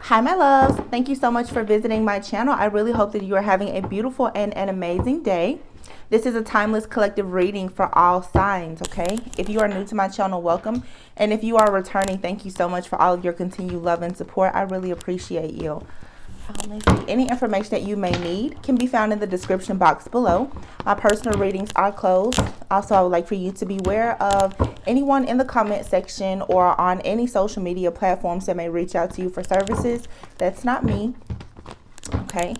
Hi, my loves. Thank you so much for visiting my channel. I really hope that you are having a beautiful and an amazing day. This is a timeless collective reading for all signs, okay? If you are new to my channel, welcome. And if you are returning, thank you so much for all of your continued love and support. I really appreciate you. Let's see. Any information that you may need can be found in the description box below. My personal readings are closed. Also, I would like for you to be aware of anyone in the comment section or on any social media platforms that may reach out to you for services. That's not me. Okay.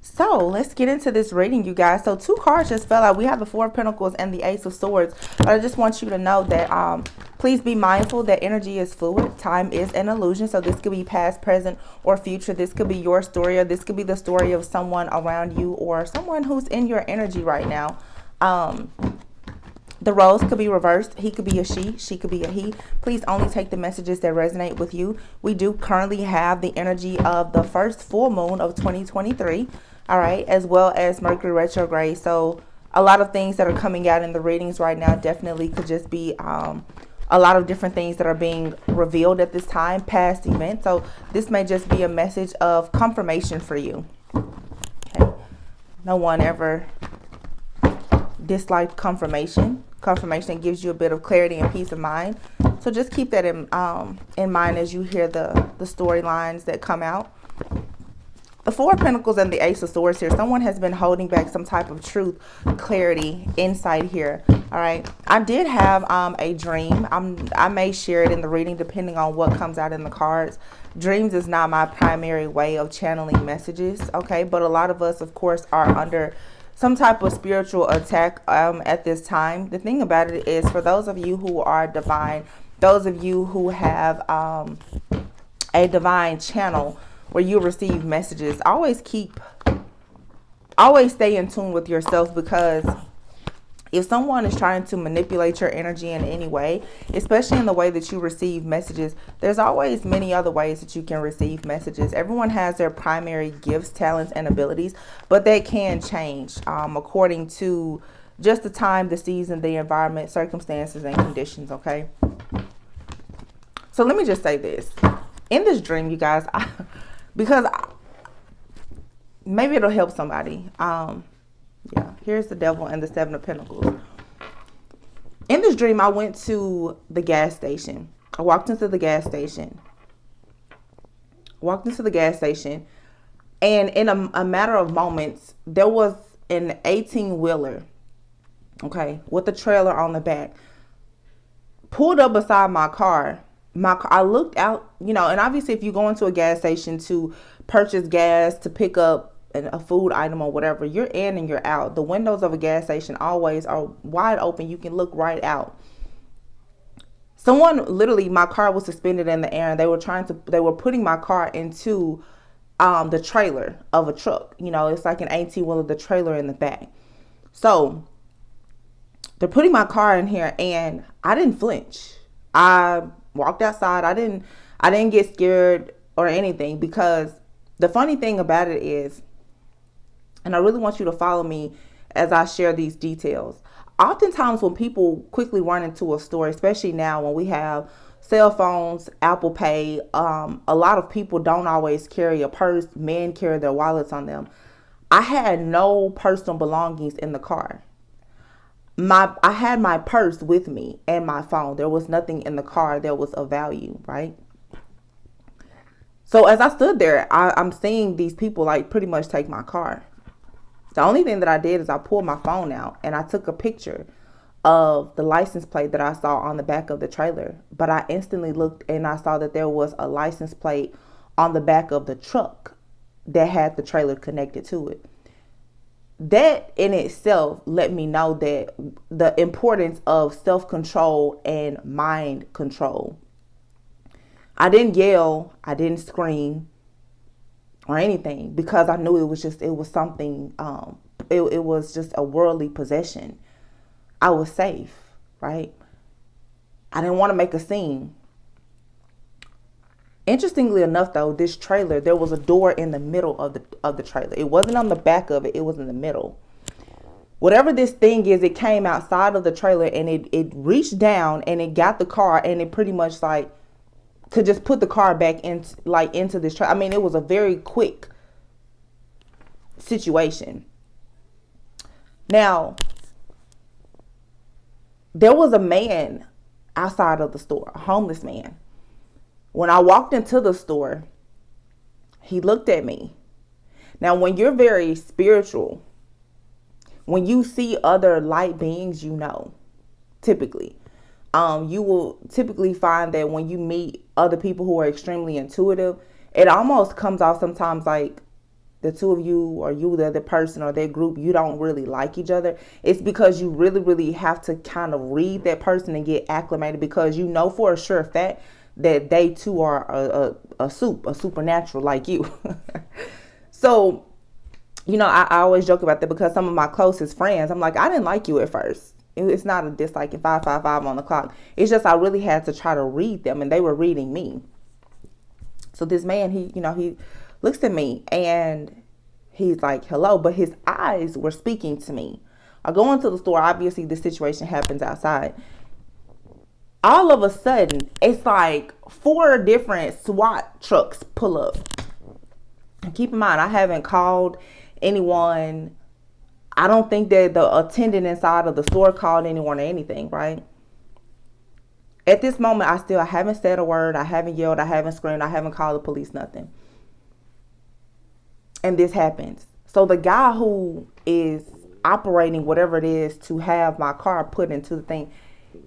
So let's get into this reading, you guys. So two cards just fell out. We have the Four of Pentacles and the Ace of Swords. But I just want you to know that please be mindful that energy is fluid. Time is an illusion. So this could be past, present, or future. This could be your story, or this could be the story of someone around you or someone who's in your energy right now. The roles could be reversed. He could be a she could be a he. Please only take the messages that resonate with you. We do currently have the energy of the first full moon of 2023. All right, as well as Mercury retrograde. So a lot of things that are coming out in the readings right now definitely could just be a lot of different things that are being revealed at this time, past events. So this may just be a message of confirmation for you. Okay. No one ever disliked confirmation. Confirmation gives you a bit of clarity and peace of mind. So just keep that in mind as you hear the storylines that come out. The Four of Pentacles and the Ace of Swords here. Someone has been holding back some type of truth, clarity, insight here. All right. I did have a dream. I may share it in the reading depending on what comes out in the cards. Dreams is not my primary way of channeling messages. Okay. But a lot of us, of course, are under some type of spiritual attack at this time. The thing about it is, for those of you who are divine, those of you who have a divine channel where you receive messages, always stay in tune with yourself, because if someone is trying to manipulate your energy in any way, especially in the way that you receive messages, there's always many other ways that you can receive messages. Everyone has their primary gifts, talents, and abilities, but they can change according to just the time, the season, the environment, circumstances, and conditions, okay? So let me just say this. In this dream, you guys, because maybe it'll help somebody. Yeah, here's the Devil and the Seven of Pentacles. In this dream, I went to the gas station. I walked into the gas station. And in a matter of moments, there was an 18-wheeler, okay, with a trailer on the back, pulled up beside my car. I looked out, you know, and obviously if you go into a gas station to purchase gas, to pick up a food item or whatever, you're in and you're out. The windows of a gas station always are wide open. You can look right out. Someone, literally, my car was suspended in the air, and they were putting my car into the trailer of a truck. You know, it's like an 18-wheeler, the trailer in the back. So they're putting my car in here, and I didn't flinch. I walked outside. I didn't get scared or anything, because the funny thing about it is, and I really want you to follow me as I share these details. Oftentimes when people quickly run into a store, especially now when we have cell phones, Apple Pay, a lot of people don't always carry a purse. Men carry their wallets on them. I had no personal belongings in the car. I had my purse with me and my phone. There was nothing in the car that was of value, right? So as I stood there, I'm seeing these people like pretty much take my car. The only thing that I did is I pulled my phone out and I took a picture of the license plate that I saw on the back of the trailer. But I instantly looked and I saw that there was a license plate on the back of the truck that had the trailer connected to it. That in itself let me know that the importance of self-control and mind control. I didn't yell, I didn't scream or anything, because I knew it was something, it was just a worldly possession. I was safe, right? I didn't want to make a scene. Interestingly enough, though, this trailer, there was a door in the middle of the trailer. It wasn't on the back of it. It was in the middle. Whatever this thing is, it came outside of the trailer, and it reached down and it got the car, and it pretty much like to just put the car back into this truck. I mean, it was a very quick situation. Now, there was a man outside of the store, a homeless man. When I walked into the store, he looked at me. Now, when you're very spiritual, when you see other light beings, typically, you will typically find that when you meet other people who are extremely intuitive, it almost comes off sometimes like the two of you, or you, the other person, or their group, you don't really like each other. It's because you really, really have to kind of read that person and get acclimated, because you know for a sure fact that they too are a supernatural like you. So, I always joke about that, because some of my closest friends, I'm like, I didn't like you at first. It's not a dislike in 555 on the clock. It's just I really had to try to read them, and they were reading me. So this man, he looks at me and he's like, hello, but his eyes were speaking to me. I go into the store. Obviously, this situation happens outside. All of a sudden, it's like 4 different SWAT trucks pull up. And keep in mind, I haven't called anyone. I don't think that the attendant inside of the store called anyone or anything, right? At this moment, I haven't said a word. I haven't yelled. I haven't screamed. I haven't called the police, nothing. And this happens. So the guy who is operating whatever it is to have my car put into the thing,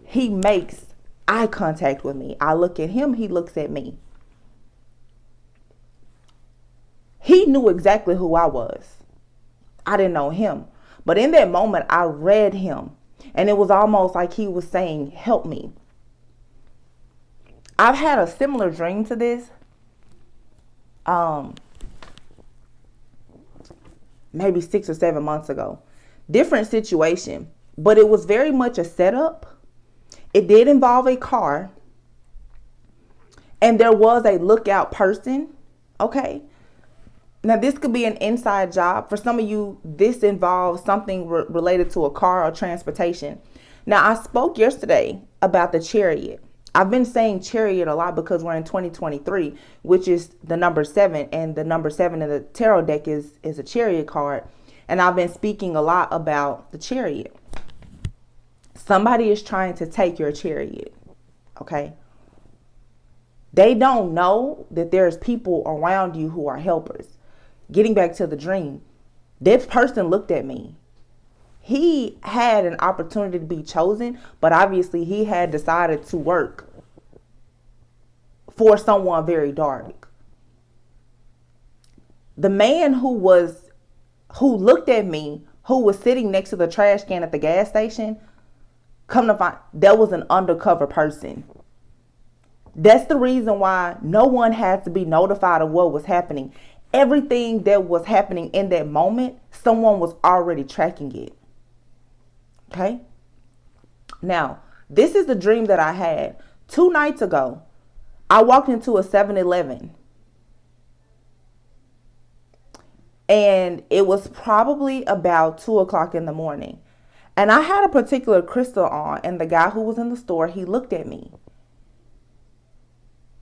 he makes eye contact with me. I look at him. He looks at me. He knew exactly who I was. I didn't know him. But in that moment, I read him. And it was almost like he was saying, help me. I've had a similar dream to this. Maybe 6 or 7 months ago. Different situation. But it was very much a setup. It did involve a car. And there was a lookout person. Okay. Now, this could be an inside job. For some of you, this involves something related to a car or transportation. Now, I spoke yesterday about the chariot. I've been saying chariot a lot because we're in 2023, which is the number 7. And the number 7 in the tarot deck is a chariot card. And I've been speaking a lot about the chariot. Somebody is trying to take your chariot. Okay. They don't know that there's people around you who are helpers. Getting back to the dream, this person looked at me. He had an opportunity to be chosen, but obviously he had decided to work for someone very dark. The man who looked at me, who was sitting next to the trash can at the gas station, come to find, that was an undercover person. That's the reason why no one had to be notified of what was happening. Everything that was happening in that moment, someone was already tracking it. Okay. Now, this is the dream that I had 2 nights ago. I walked into a 7-Eleven. And it was probably about 2 o'clock in the morning. And I had a particular crystal on. And the guy who was in the store, he looked at me.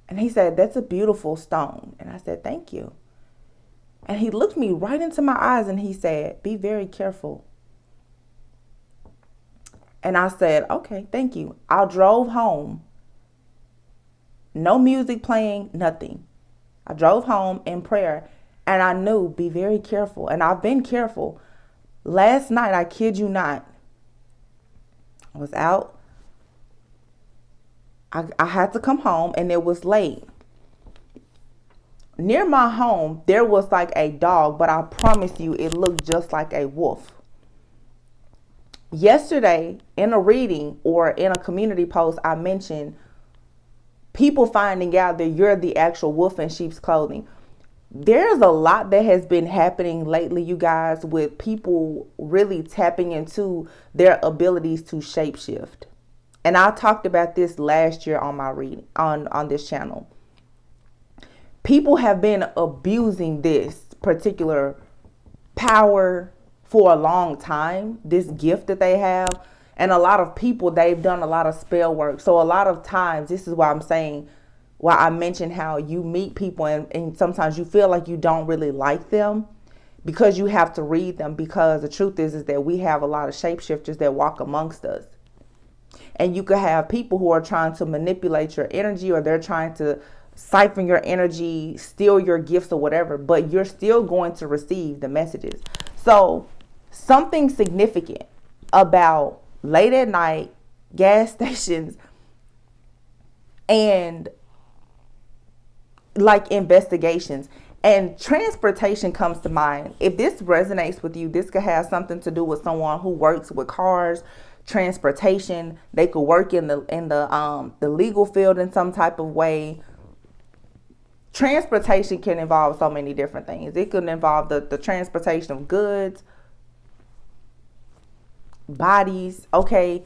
And he said, that's a beautiful stone. And I said, thank you. And he looked me right into my eyes and he said, be very careful. And I said, okay, thank you. I drove home. No music playing, nothing. I drove home in prayer and I knew, be very careful. And I've been careful. Last night, I kid you not, I was out. I had to come home and it was late. Near my home, there was like a dog, but I promise you, it looked just like a wolf. Yesterday, in a reading or in a community post, I mentioned people finding out that you're the actual wolf in sheep's clothing. There's a lot that has been happening lately, you guys, with people really tapping into their abilities to shapeshift. And I talked about this last year on my reading on this channel. People have been abusing this particular power for a long time, this gift that they have. And a lot of people, they've done a lot of spell work. So a lot of times, this is why I'm saying why I mentioned how you meet people and sometimes you feel like you don't really like them because you have to read them, because the truth is that we have a lot of shapeshifters that walk amongst us. And you could have people who are trying to manipulate your energy, or they're trying to siphon your energy, steal your gifts or whatever, but you're still going to receive the messages. So something significant about late at night, gas stations, and like investigations and transportation comes to mind. If this resonates with you, this could have something to do with someone who works with cars, transportation. They could work in the legal field in some type of way. Transportation can involve so many different things. It could involve the transportation of goods, bodies, okay,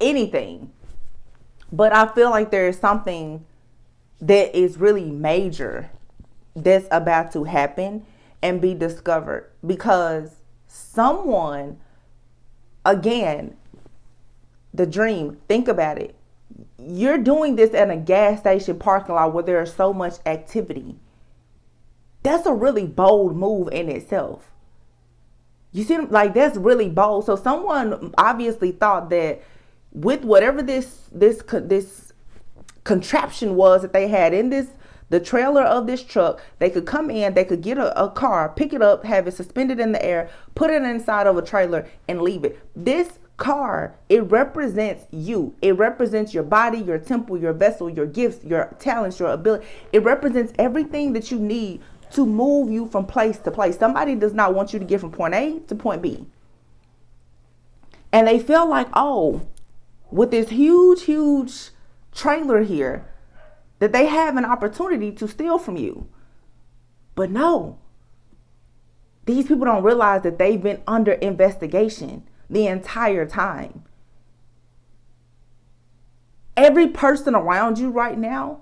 anything. But I feel like there is something that is really major that's about to happen and be discovered, because someone, again, the dream, think about it. You're doing this at a gas station parking lot where there is so much activity. That's a really bold move in itself. You see, like, that's really bold. So someone obviously thought that with whatever this contraption was that they had in the trailer of this truck, they could come in, they could get a car, pick it up, have it suspended in the air, put it inside of a trailer and leave it. This car, it represents you. It represents your body, your temple, your vessel, your gifts, your talents, your ability. It represents everything that you need to move you from place to place. Somebody does not want you to get from point A to point B. And they feel like, oh, with this huge trailer here, that they have an opportunity to steal from you. But no, these people don't realize that they've been under investigation the entire time. Every person around you right now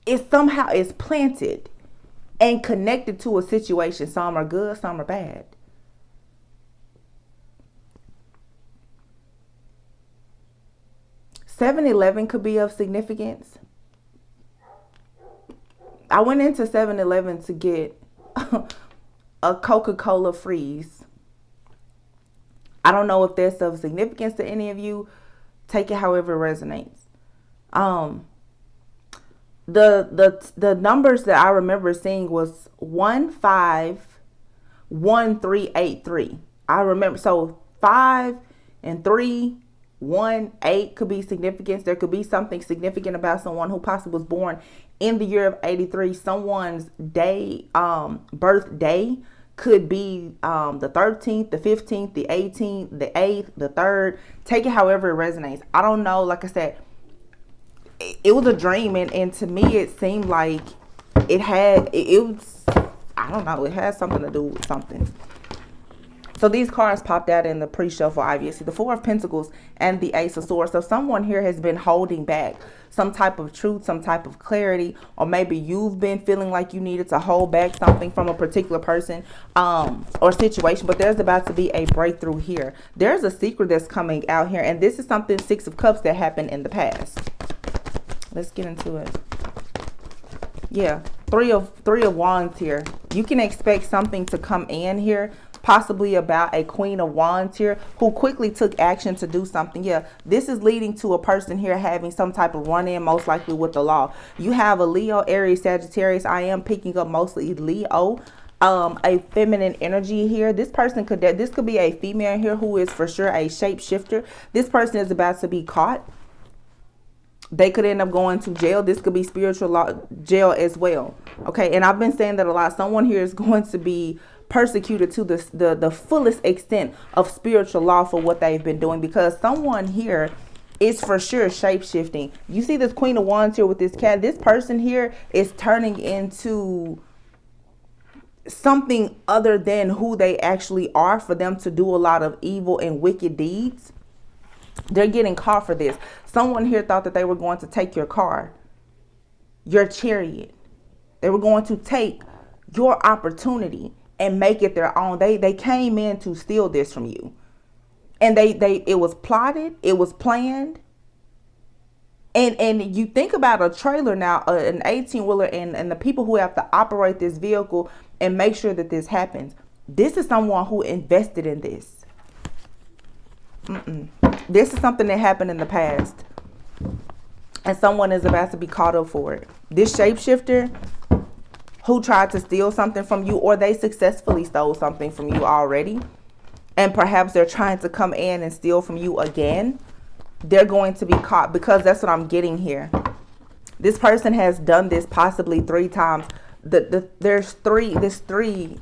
is somehow is planted and connected to a situation. Some are good, some are bad. $7-Eleven could be of significance. I went into 7-Eleven to get a Coca-Cola freeze. I don't know if that's of significance to any of you. Take it however it resonates. The numbers that I remember seeing was 151383. I remember, so 5 and 3, 1, 8 could be significance. There could be something significant about someone who possibly was born in the year of 83. Someone's day, birthday could be the 13th, the 15th, the 18th, the 8th, the 3rd. Take it however it resonates. I don't know. Like I said, it was a dream, and to me it seemed like it was, I don't know, it had something to do with something. So these cards popped out in the pre-shuffle, obviously. The Four of Pentacles and the Ace of Swords. So someone here has been holding back some type of truth, some type of clarity, or maybe you've been feeling like you needed to hold back something from a particular person or situation. But there's about to be a breakthrough here. There's a secret that's coming out here, and this is something, Six of Cups, that happened in the past. Let's get into it. Yeah, three of Wands here. You can expect something to come in here, possibly about a Queen of Wands here who quickly took action to do something. Yeah, this is leading to a person here having some type of run-in, most likely with the law. You have a Leo, Aries, Sagittarius. I am picking up mostly Leo. A feminine energy here. This could be a female here who is for sure a shapeshifter. This person is about to be caught. They could end up going to jail. This could be spiritual law jail as well. Okay, and I've been saying that a lot. Someone here is going to be persecuted to the fullest extent of spiritual law for what they've been doing, because someone here is for sure shape-shifting. You see this Queen of Wands here with this cat. This person here is turning into something other than who they actually are for them to do a lot of evil and wicked deeds. They're getting caught for this. Someone here thought that they were going to take your car, your chariot. They were going to take your opportunity and make it their own. They came in to steal this from you. And it was plotted, it was planned. And you think about a trailer now, an 18-wheeler, and the people who have to operate this vehicle and make sure that this happens. This is someone who invested in this. This is something that happened in the past. And someone is about to be caught up for it. This shapeshifter who tried to steal something from you, or they successfully stole something from you already, and perhaps they're trying to come in and steal from you again, they're going to be caught, because that's what I'm getting here. This person has done this possibly 3 times. There's 3, this 3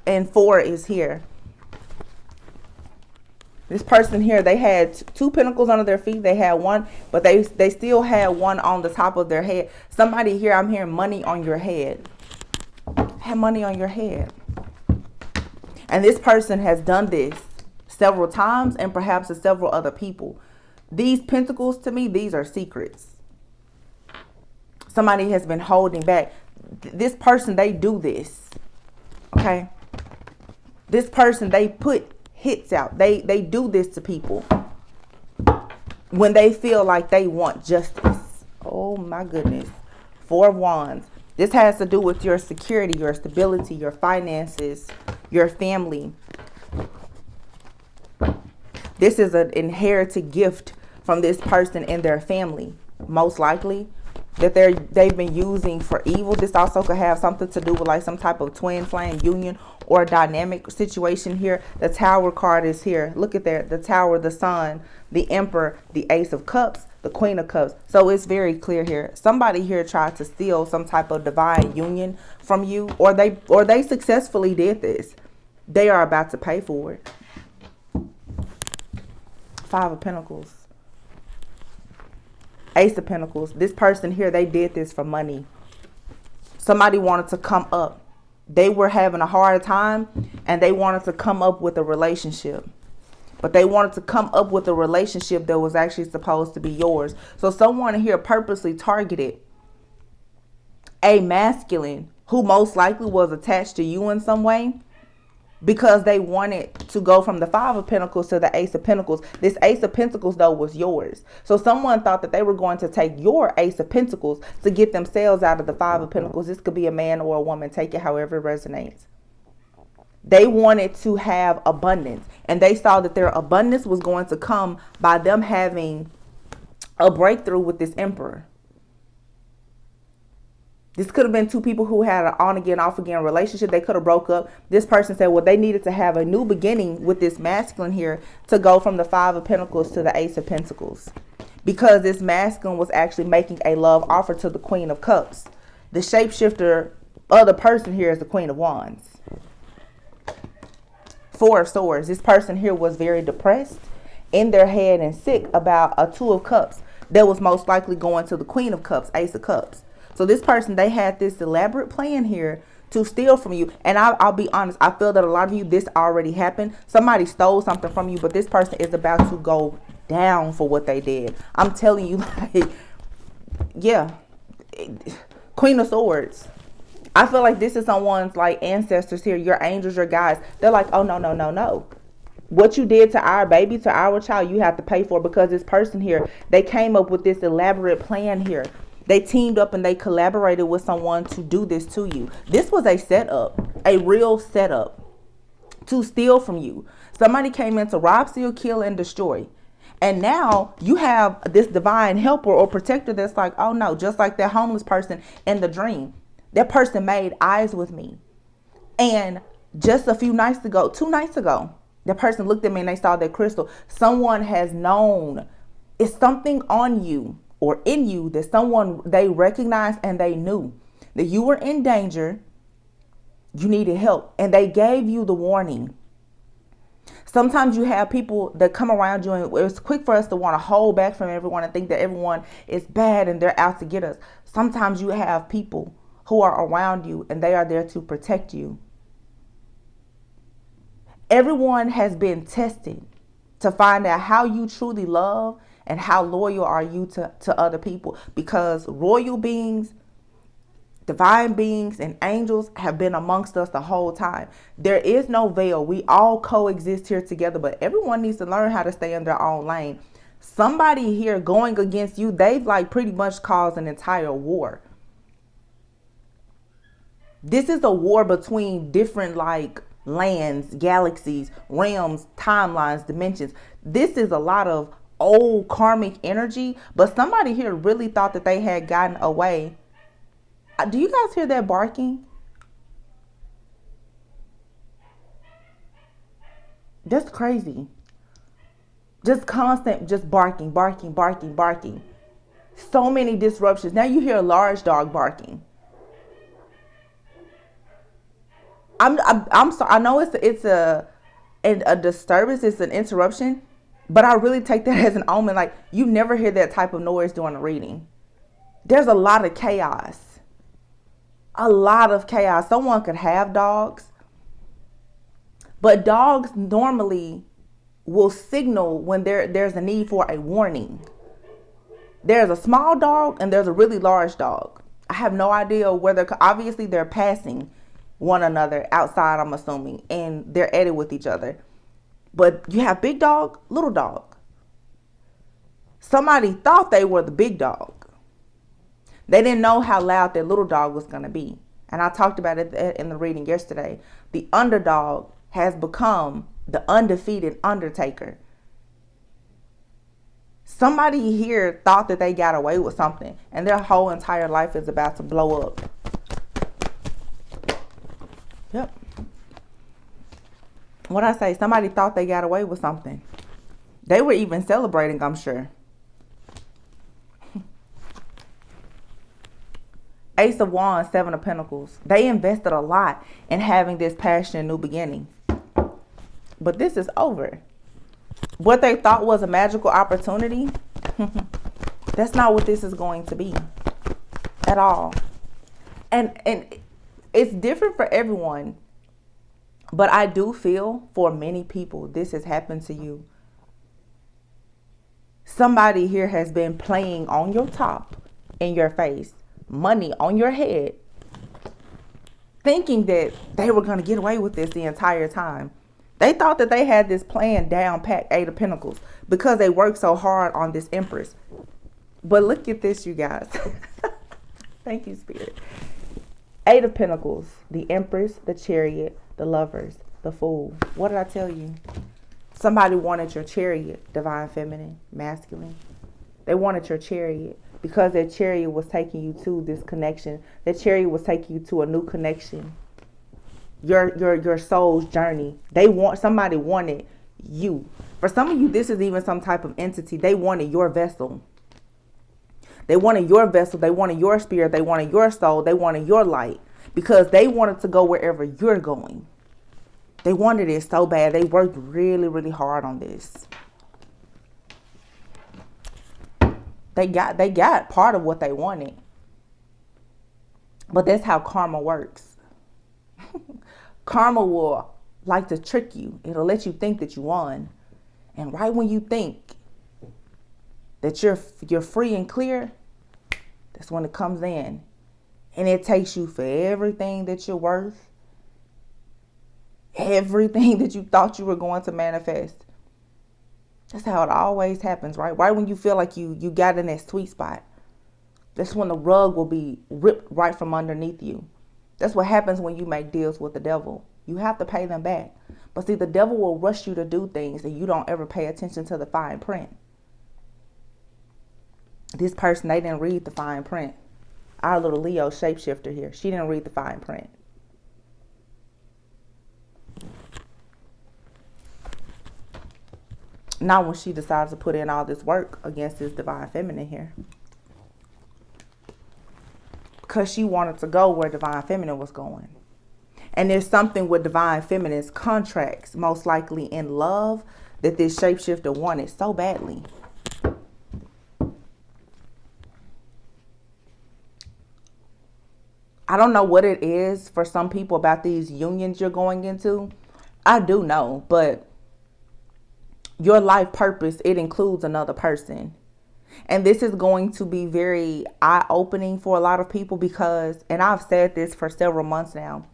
and 4 is here. This person here, they had 2 pentacles under their feet. They had 1, but they still had 1 on the top of their head. Somebody here, I'm hearing money on your head. Have money on your head. And this person has done this several times, and perhaps to several other people. These pentacles, to me, these are secrets. Somebody has been holding back. This person, they do this. Okay? This person, they put hits out. They do this to people when they feel like they want justice. Oh my goodness. 4 of Wands. This has to do with your security, your stability, your finances, your family. This is an inherited gift from this person and their family, most likely, that they've been using for evil. This also could have something to do with like some type of twin flame union or a dynamic situation here. The Tower card is here. Look at that. The Tower, the Sun, the Emperor, the Ace of Cups, the Queen of Cups. So it's very clear here. Somebody here tried to steal some type of divine union from you, or they successfully did this. They are about to pay for it. 5 of Pentacles. Ace of Pentacles. This person here, they did this for money. Somebody wanted to come up. They were having a hard time, and they wanted to come up with a relationship. But they wanted to come up with a relationship that was actually supposed to be yours. So someone here purposely targeted a masculine who most likely was attached to you in some way, because they wanted to go from the 5 of Pentacles to the Ace of Pentacles. This Ace of Pentacles, though, was yours. So someone thought that they were going to take your Ace of Pentacles to get themselves out of the 5 of Pentacles. This could be a man or a woman. Take it however it resonates. They wanted to have abundance, and they saw that their abundance was going to come by them having a breakthrough with this Emperor. This could have been 2 people who had an on again, off again relationship. They could have broke up. This person said, well, they needed to have a new beginning with this masculine here to go from the 5 of Pentacles to the Ace of Pentacles, because this masculine was actually making a love offer to the Queen of Cups. The shapeshifter other person here is the Queen of Wands. 4 of Swords. This person here was very depressed in their head and sick about a 2 of Cups that was most likely going to the Queen of Cups, Ace of Cups. So this person, they had this elaborate plan here to steal from you. And I'll be honest, I feel that a lot of you, this already happened. Somebody stole something from you, but this person is about to go down for what they did. I'm telling you, like, yeah. Queen of Swords. I feel like this is someone's like ancestors here, your angels, your guides. They're like, oh, no, no, no, no. What you did to our baby, to our child, you have to pay for, because this person here, they came up with this elaborate plan here. They teamed up and they collaborated with someone to do this to you. This was a setup, a real setup to steal from you. Somebody came in to rob, steal, kill, and destroy. And now you have this divine helper or protector that's like, oh no, just like that homeless person in the dream. That person made eyes with me. And just a few nights ago, 2 nights ago, the person looked at me and they saw that crystal. Someone has known it's something on you or in you that someone, they recognized and they knew that you were in danger, you needed help, and they gave you the warning. Sometimes you have people that come around you, and it's quick for us to want to hold back from everyone and think that everyone is bad and they're out to get us. Sometimes you have people who are around you and they are there to protect you. Everyone has been tested to find out how you truly love and how loyal are you to other people, because royal beings, Divine beings and angels have been amongst us the whole time. There is no veil. We all coexist here together, but everyone needs to learn how to stay in their own lane. Somebody here going against you, they've like pretty much caused an entire war. This is a war between different like lands, galaxies, realms, timelines, dimensions. This is a lot of old karmic energy, but somebody here really thought that they had gotten away. Do you guys hear that barking? That's crazy. Just constant, just barking, barking, barking, barking. So many disruptions. Now you hear a large dog barking. I'm sorry. I know it's a disturbance. It's an interruption, but I really take that as an omen. Like, you never hear that type of noise during a reading. There's a lot of chaos. A lot of chaos. Someone could have dogs, but dogs normally will signal when there's a need for a warning. There's a small dog and there's a really large dog. I have no idea whether, obviously they're passing one another outside, I'm assuming, and they're at it with each other. But you have big dog, little dog. Somebody thought they were the big dog. They didn't know how loud their little dog was going to be. And I talked about it in the reading yesterday. The underdog has become the undefeated Undertaker. Somebody here thought that they got away with something, and their whole entire life is about to blow up. Yep. What I say, somebody thought they got away with something. They were even celebrating, I'm sure. Ace of Wands, Seven of Pentacles. They invested a lot in having this passionate new beginning. But this is over. What they thought was a magical opportunity, that's not what this is going to be at all. And it's different for everyone. But I do feel for many people, this has happened to you. Somebody here has been playing on your top, in your face, money on your head, thinking that they were going to get away with this the entire time. They thought that they had this plan down pat, Eight of Pentacles, because they worked so hard on this Empress. But look at this, you guys. Thank you, Spirit. Eight of Pentacles, the Empress, the Chariot, the Lovers, the Fool. What did I tell you? Somebody wanted your Chariot, Divine Feminine, Masculine. They wanted your Chariot because that Chariot was taking you to this connection. That Chariot was taking you to a new connection. Your soul's journey. Somebody wanted you. For some of you, this is even some type of entity. They wanted your vessel. They wanted your vessel. They wanted your spirit. They wanted your soul. They wanted your light, because they wanted to go wherever you're going. They wanted it so bad. They worked really, really hard on this. They got part of what they wanted. But that's how karma works. Karma will like to trick you. It'll let you think that you won. And right when you think that you're free and clear, that's when it comes in. And it takes you for everything that you're worth. Everything that you thought you were going to manifest. That's how it always happens, right? Right when you feel like you got in that sweet spot. That's when the rug will be ripped right from underneath you. That's what happens when you make deals with the devil. You have to pay them back. But see, the devil will rush you to do things and you don't ever pay attention to the fine print. This person, they didn't read the fine print. Our little Leo shapeshifter here, she didn't read the fine print. Not when she decides to put in all this work against this divine feminine here. Because she wanted to go where divine feminine was going. And there's something with divine feminine's contracts, most likely in love, that this shapeshifter wanted so badly. I don't know what it is for some people about these unions you're going into. I do know, but your life purpose, it includes another person. And this is going to be very eye-opening for a lot of people because, and I've said this for several months now,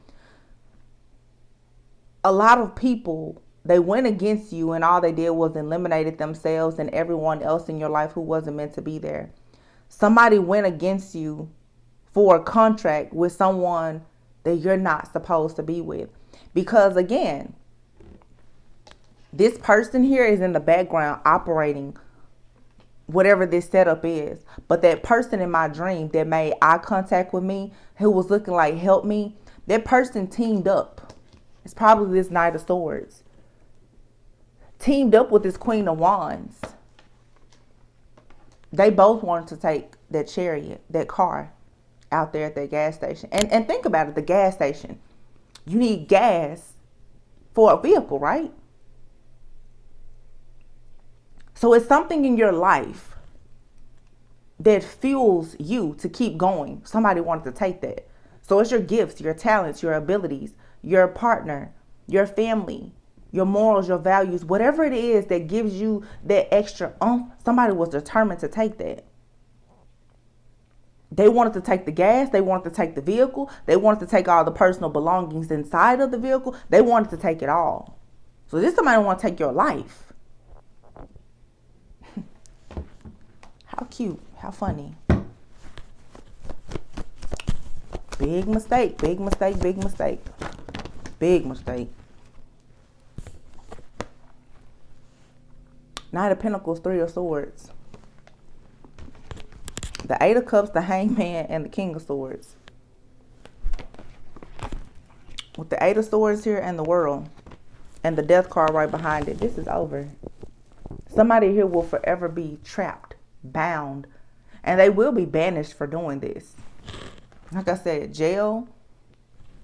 a lot of people, they went against you and all they did was eliminated themselves and everyone else in your life who wasn't meant to be there. Somebody went against you for a contract with someone that you're not supposed to be with. Because again, this person here is in the background operating whatever this setup is. But that person in my dream that made eye contact with me, who was looking like help me, that person teamed up. It's probably this Knight of Swords. Teamed up with this Queen of Wands. They both wanted to take that chariot, that car, out there at that gas station. And think about it, the gas station. You need gas for a vehicle, right? So it's something in your life that fuels you to keep going. Somebody wanted to take that. So it's your gifts, your talents, your abilities, your partner, your family, your morals, your values, whatever it is that gives you that extra oomph. Somebody was determined to take that. They wanted to take the gas. They wanted to take the vehicle. They wanted to take all the personal belongings inside of the vehicle. They wanted to take it all. So this somebody want to take your life. How cute. How funny. Big mistake. Big mistake. Big mistake. Big mistake. Knight of Pentacles, Three of Swords. The Eight of Cups, the Hangman, and the King of Swords. With the Eight of Swords here and the World. And the Death card right behind it. This is over. Somebody here will forever be trapped, bound. And they will be banished for doing this. Like I said, jail,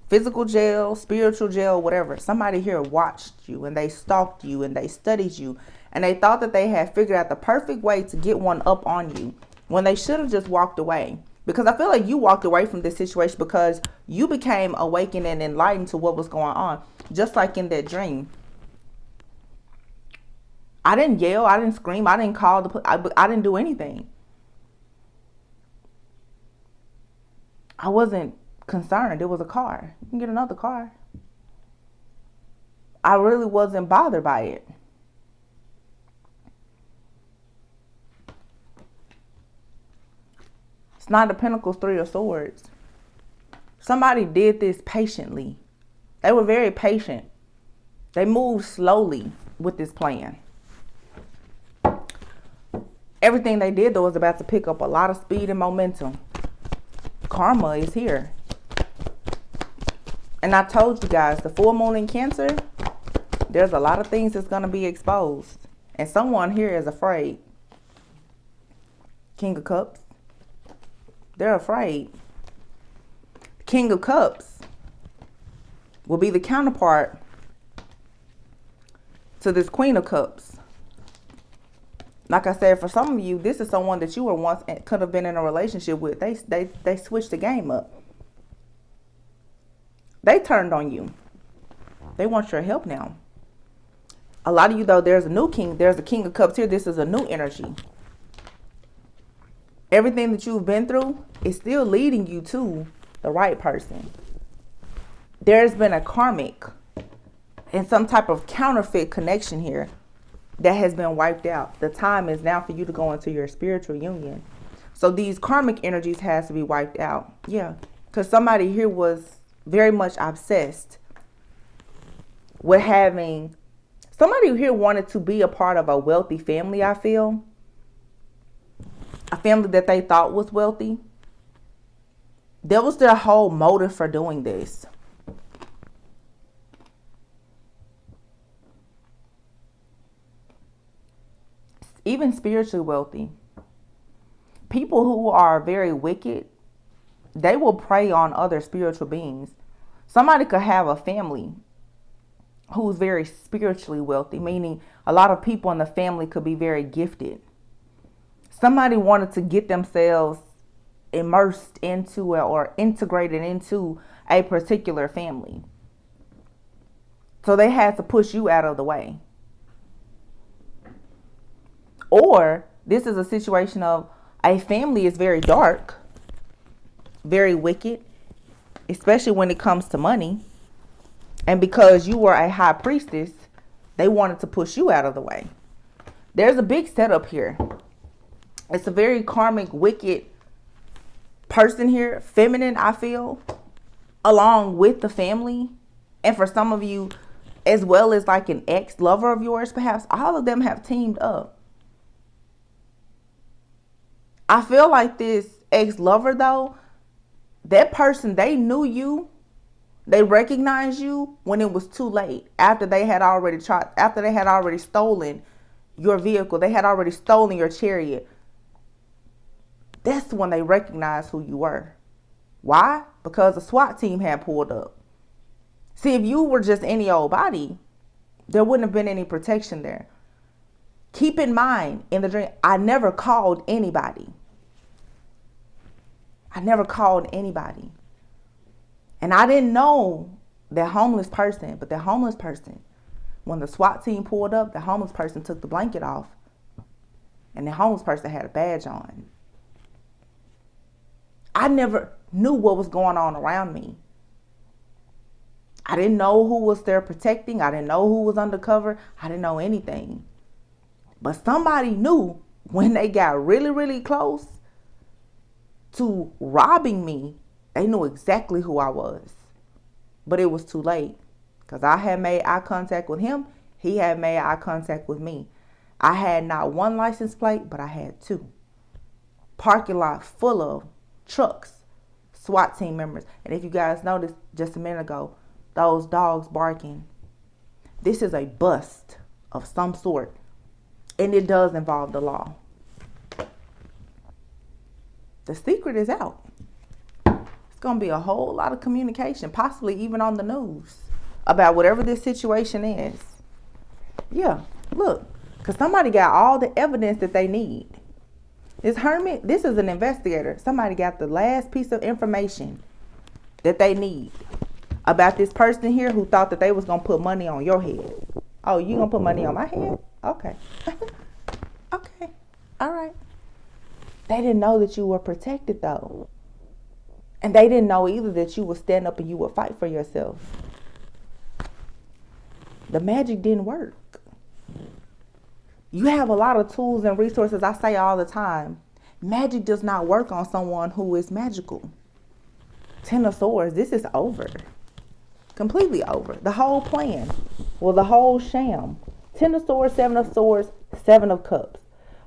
physical jail, spiritual jail, whatever. Somebody here watched you and they stalked you and they studied you. And they thought that they had figured out the perfect way to get one up on you, when they should have just walked away. Because I feel like you walked away from this situation because you became awakened and enlightened to what was going on. Just like in that dream. I didn't yell. I didn't scream. I didn't call the police. I didn't do anything. I wasn't concerned. It was a car. You can get another car. I really wasn't bothered by it. It's Knight of Pentacles, Three of Swords. Somebody did this patiently. They were very patient. They moved slowly with this plan. Everything they did, though, was about to pick up a lot of speed and momentum. Karma is here. And I told you guys, the full moon in Cancer, there's a lot of things that's going to be exposed. And someone here is afraid. King of Cups. They're afraid. King of Cups will be the counterpart to this Queen of Cups. Like I said, for some of you, this is someone that you were once could have been in a relationship with. They switched the game up. They turned on you. They want your help now. A lot of you, though, there's a new king. There's a King of Cups here. This is a new energy. Everything that you've been through is still leading you to the right person. There's been a karmic and some type of counterfeit connection here that has been wiped out. The time is now for you to go into your spiritual union. So these karmic energies has to be wiped out. Yeah, because somebody here was very much obsessed with having, somebody here wanted to be a part of a wealthy family, I feel. A family that they thought was wealthy. That was their whole motive for doing this. Even spiritually wealthy. People who are very wicked, they will prey on other spiritual beings. Somebody could have a family who's very spiritually wealthy, meaning a lot of people in the family could be very gifted. Somebody wanted to get themselves immersed into or integrated into a particular family. So they had to push you out of the way. Or This is a situation of a family is very dark, very wicked, especially when it comes to money. And because you were a high priestess, they wanted to push you out of the way. There's a big setup here. It's a very karmic, wicked person here, feminine, I feel, along with the family. And for some of you, as well as like an ex-lover of yours, perhaps, all of them have teamed up. I feel like this ex-lover, though, that person, they knew you. They recognized you when it was too late. After they had already stolen your vehicle, they had already stolen your chariot. That's when they recognized who you were. Why? Because the SWAT team had pulled up. See, if you were just any old body, there wouldn't have been any protection there. Keep in mind, in the dream, I never called anybody. I never called anybody. And I didn't know that homeless person, but that homeless person, when the SWAT team pulled up, the homeless person took the blanket off, and the homeless person had a badge on. I never knew what was going on around me. I didn't know who was there protecting. I didn't know who was undercover. I didn't know anything. But somebody knew when they got really, really close to robbing me. They knew exactly who I was. But it was too late. Because I had made eye contact with him. He had made eye contact with me. I had not one license plate, but I had two. Parking lot full of trucks, SWAT team members. And if you guys noticed just a minute ago, those dogs barking. This is a bust of some sort. And it does involve the law. The secret is out. It's going to be a whole lot of communication, possibly even on the news, about whatever this situation is. Yeah, look, because somebody got all the evidence that they need. This hermit, this is an investigator. Somebody got the last piece of information that they need about this person here who thought that they was going to put money on your head. Oh, you going to put money on my head? Okay. Okay. All right. They didn't know that you were protected, though. And they didn't know either that you would stand up and you would fight for yourself. The magic didn't work. You have a lot of tools and resources. I say all the time, magic does not work on someone who is magical. Ten of Swords, this is over. Completely over. The whole plan. Well, the whole sham. Ten of Swords, Seven of Swords, Seven of Cups.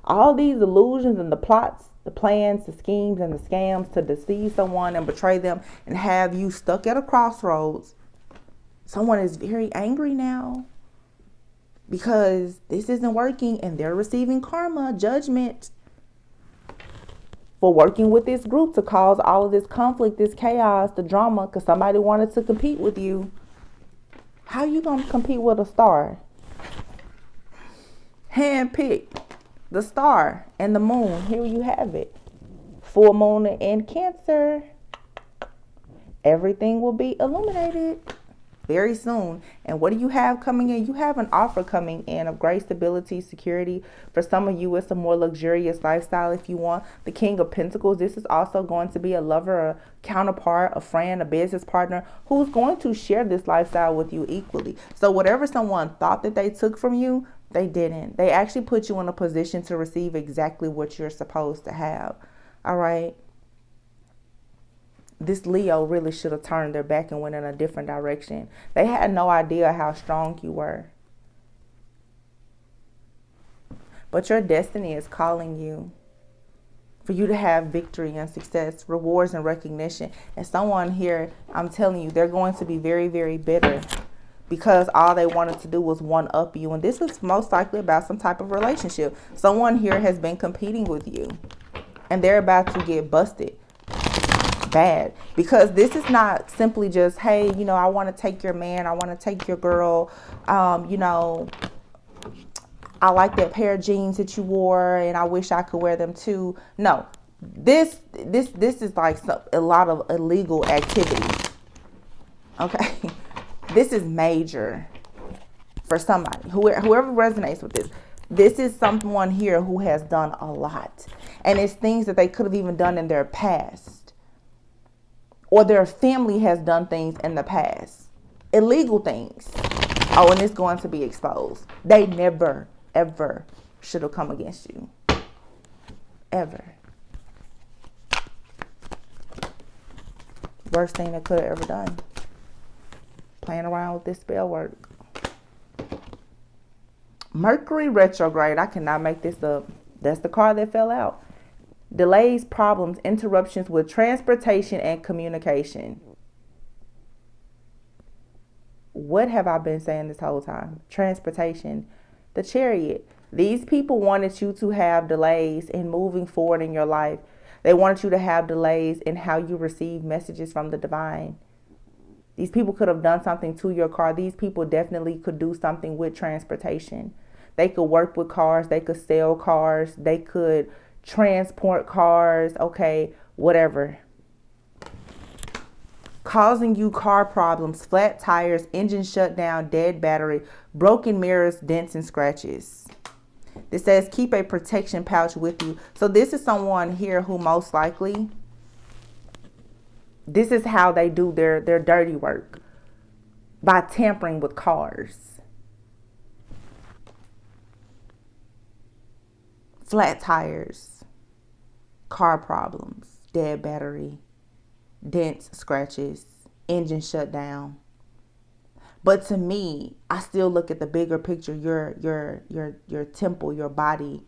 All these illusions and the plots, the plans, the schemes, and the scams to deceive someone and betray them and have you stuck at a crossroads. Someone is very angry now because this isn't working and they're receiving karma, judgment for working with this group to cause all of this conflict, this chaos, the drama, because somebody wanted to compete with you. How you going to compete with a star? Handpicked. The star and the moon. Here you have it. Full moon in Cancer. Everything will be illuminated very soon. And what do you have coming in? You have an offer coming in of great stability, security. For some of you, it's a more luxurious lifestyle if you want. The King of Pentacles. This is also going to be a lover, a counterpart, a friend, a business partner who's going to share this lifestyle with you equally. So whatever someone thought that they took from you, they didn't. They actually put you in a position to receive exactly what you're supposed to have. All right. This Leo really should have turned their back and went in a different direction. They had no idea how strong you were. But your destiny is calling you for you to have victory and success, rewards and recognition. And someone here, I'm telling you, they're going to be very, very bitter because all they wanted to do was one-up you. And this is most likely about some type of relationship. Someone here has been competing with you and they're about to get busted bad, because this is not simply just, hey, you know, I want to take your man, I want to take your girl, you know, I like that pair of jeans that you wore and I wish I could wear them too. No, this is like a lot of illegal activity. Okay. This is major for somebody, whoever resonates with this. This is someone here who has done a lot. And it's things that they could have even done in their past. Or their family has done things in the past. Illegal things. Oh, and it's going to be exposed. They never, ever should have come against you. Ever. Worst thing they could have ever done. Playing around with this spell work. Mercury retrograde. I cannot make this up. That's the card that fell out. Delays, problems, interruptions with transportation and communication. What have I been saying this whole time? Transportation. The Chariot. These people wanted you to have delays in moving forward in your life. They wanted you to have delays in how you receive messages from the divine. These people could have done something to your car. These people definitely could do something with transportation. They could work with cars. They could sell cars. They could transport cars. Okay, whatever. Causing you car problems, flat tires, engine shutdown, dead battery, broken mirrors, dents and scratches. This says keep a protection pouch with you. So this is someone here who most likely, this is how they do their dirty work. By tampering with cars. Flat tires, car problems, dead battery, dents, scratches, engine shut down. But to me, I still look at the bigger picture, your temple, your body,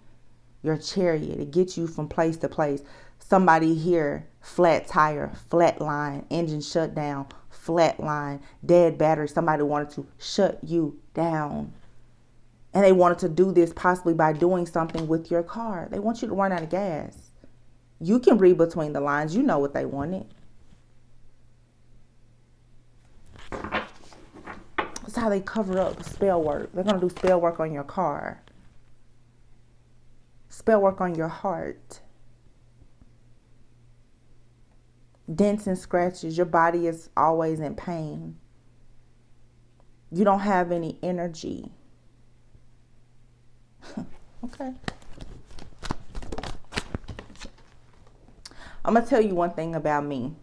your chariot. It gets you from place to place. Somebody here, flat tire, flat line, engine shut down, flat line, dead battery. Somebody wanted to shut you down. And they wanted to do this possibly by doing something with your car. They want you to run out of gas. You can read between the lines. You know what they wanted. That's how they cover up spell work. They're going to do spell work on your car. Spell work on your heart. Dents and scratches. Your body is always in pain. You don't have any energy. Okay. I'm going to tell you one thing about me.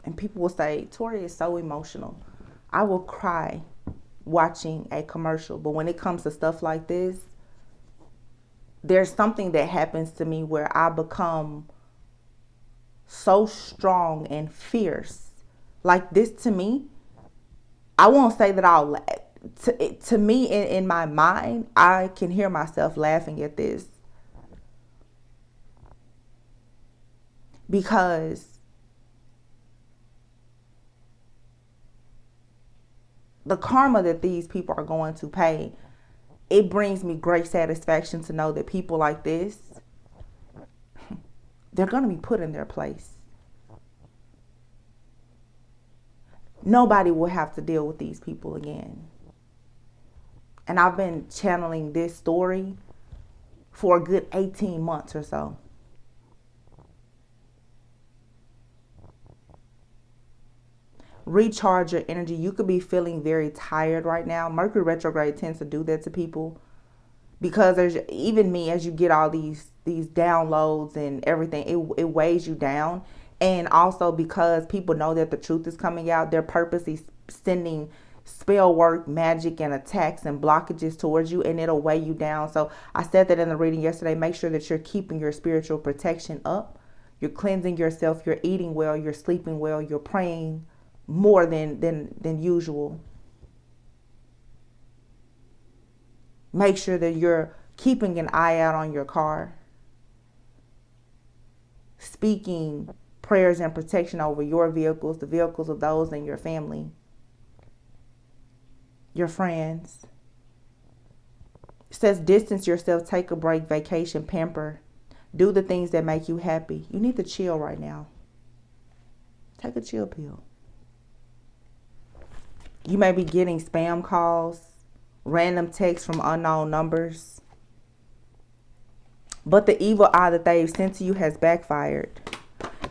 And people will say, Tori is so emotional. I will cry watching a commercial. But when it comes to stuff like this, there's something that happens to me where I become so strong and fierce. Like this to me, I won't say that I'll laugh. To me, in my mind, I can hear myself laughing at this. Because the karma that these people are going to pay, it brings me great satisfaction to know that people like this, they're going to be put in their place. Nobody will have to deal with these people again. And I've been channeling this story for a good 18 months or so. Recharge your energy. You could be feeling very tired right now. Mercury retrograde tends to do that to people. Because there's even me, as you get all these downloads and everything, it weighs you down. And also because people know that the truth is coming out, they're purposely sending spell work, magic, and attacks and blockages towards you, and it'll weigh you down. So I said that in the reading yesterday. Make sure that you're keeping your spiritual protection up. You're cleansing yourself. You're eating well. You're sleeping well. You're praying more than usual. Make sure that you're keeping an eye out on your car. Speaking prayers and protection over your vehicles, the vehicles of those in your family, your friends. It says distance yourself, take a break, vacation, pamper. Do the things that make you happy. You need to chill right now. Take a chill pill. You may be getting spam calls, random texts from unknown numbers. But the evil eye that they've sent to you has backfired.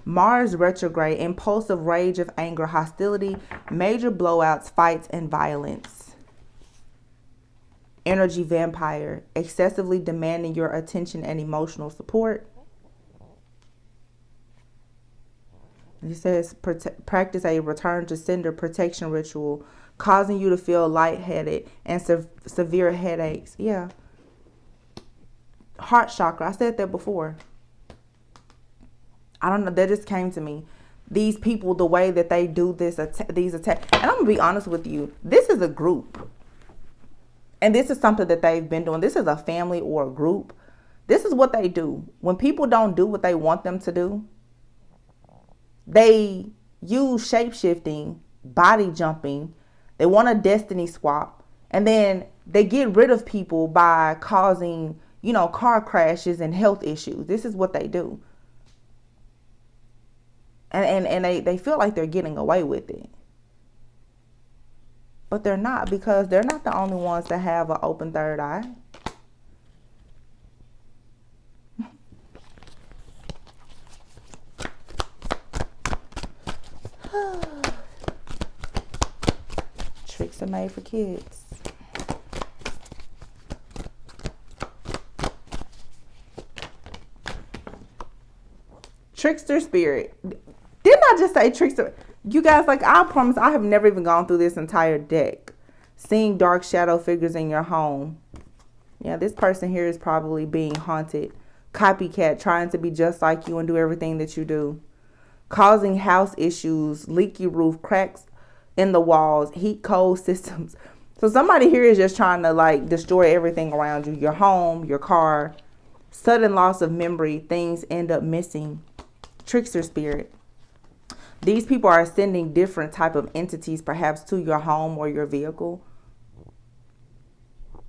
Mars retrograde, impulsive rage of anger, hostility, major blowouts, fights, and violence. energy vampire, excessively demanding your attention and emotional support. It says practice a return to sender protection ritual, causing you to feel lightheaded and severe headaches. Yeah. Heart chakra. I said that before. I don't know. That just came to me. These people, the way that they do these attacks. And I'm going to be honest with you. This is a group. And this is something that they've been doing. This is a family or a group. This is what they do. When people don't do what they want them to do, they use shape-shifting, body jumping. They want a destiny swap. And then they get rid of people by causing, car crashes and health issues. This is what they do. And they feel like they're getting away with it. But they're not, because they're not the only ones that have an open third eye. Tricks are made for kids. Trickster spirit. Didn't I just say trickster? You guys, I promise I have never even gone through this entire deck. Seeing dark shadow figures in your home. Yeah, this person here is probably being haunted. Copycat, trying to be just like you and do everything that you do. Causing house issues, leaky roof, cracks in the walls, heat cold systems. So somebody here is just trying to destroy everything around you. Your home, your car. Sudden loss of memory, things end up missing. Trickster spirit. These people are sending different type of entities perhaps to your home or your vehicle.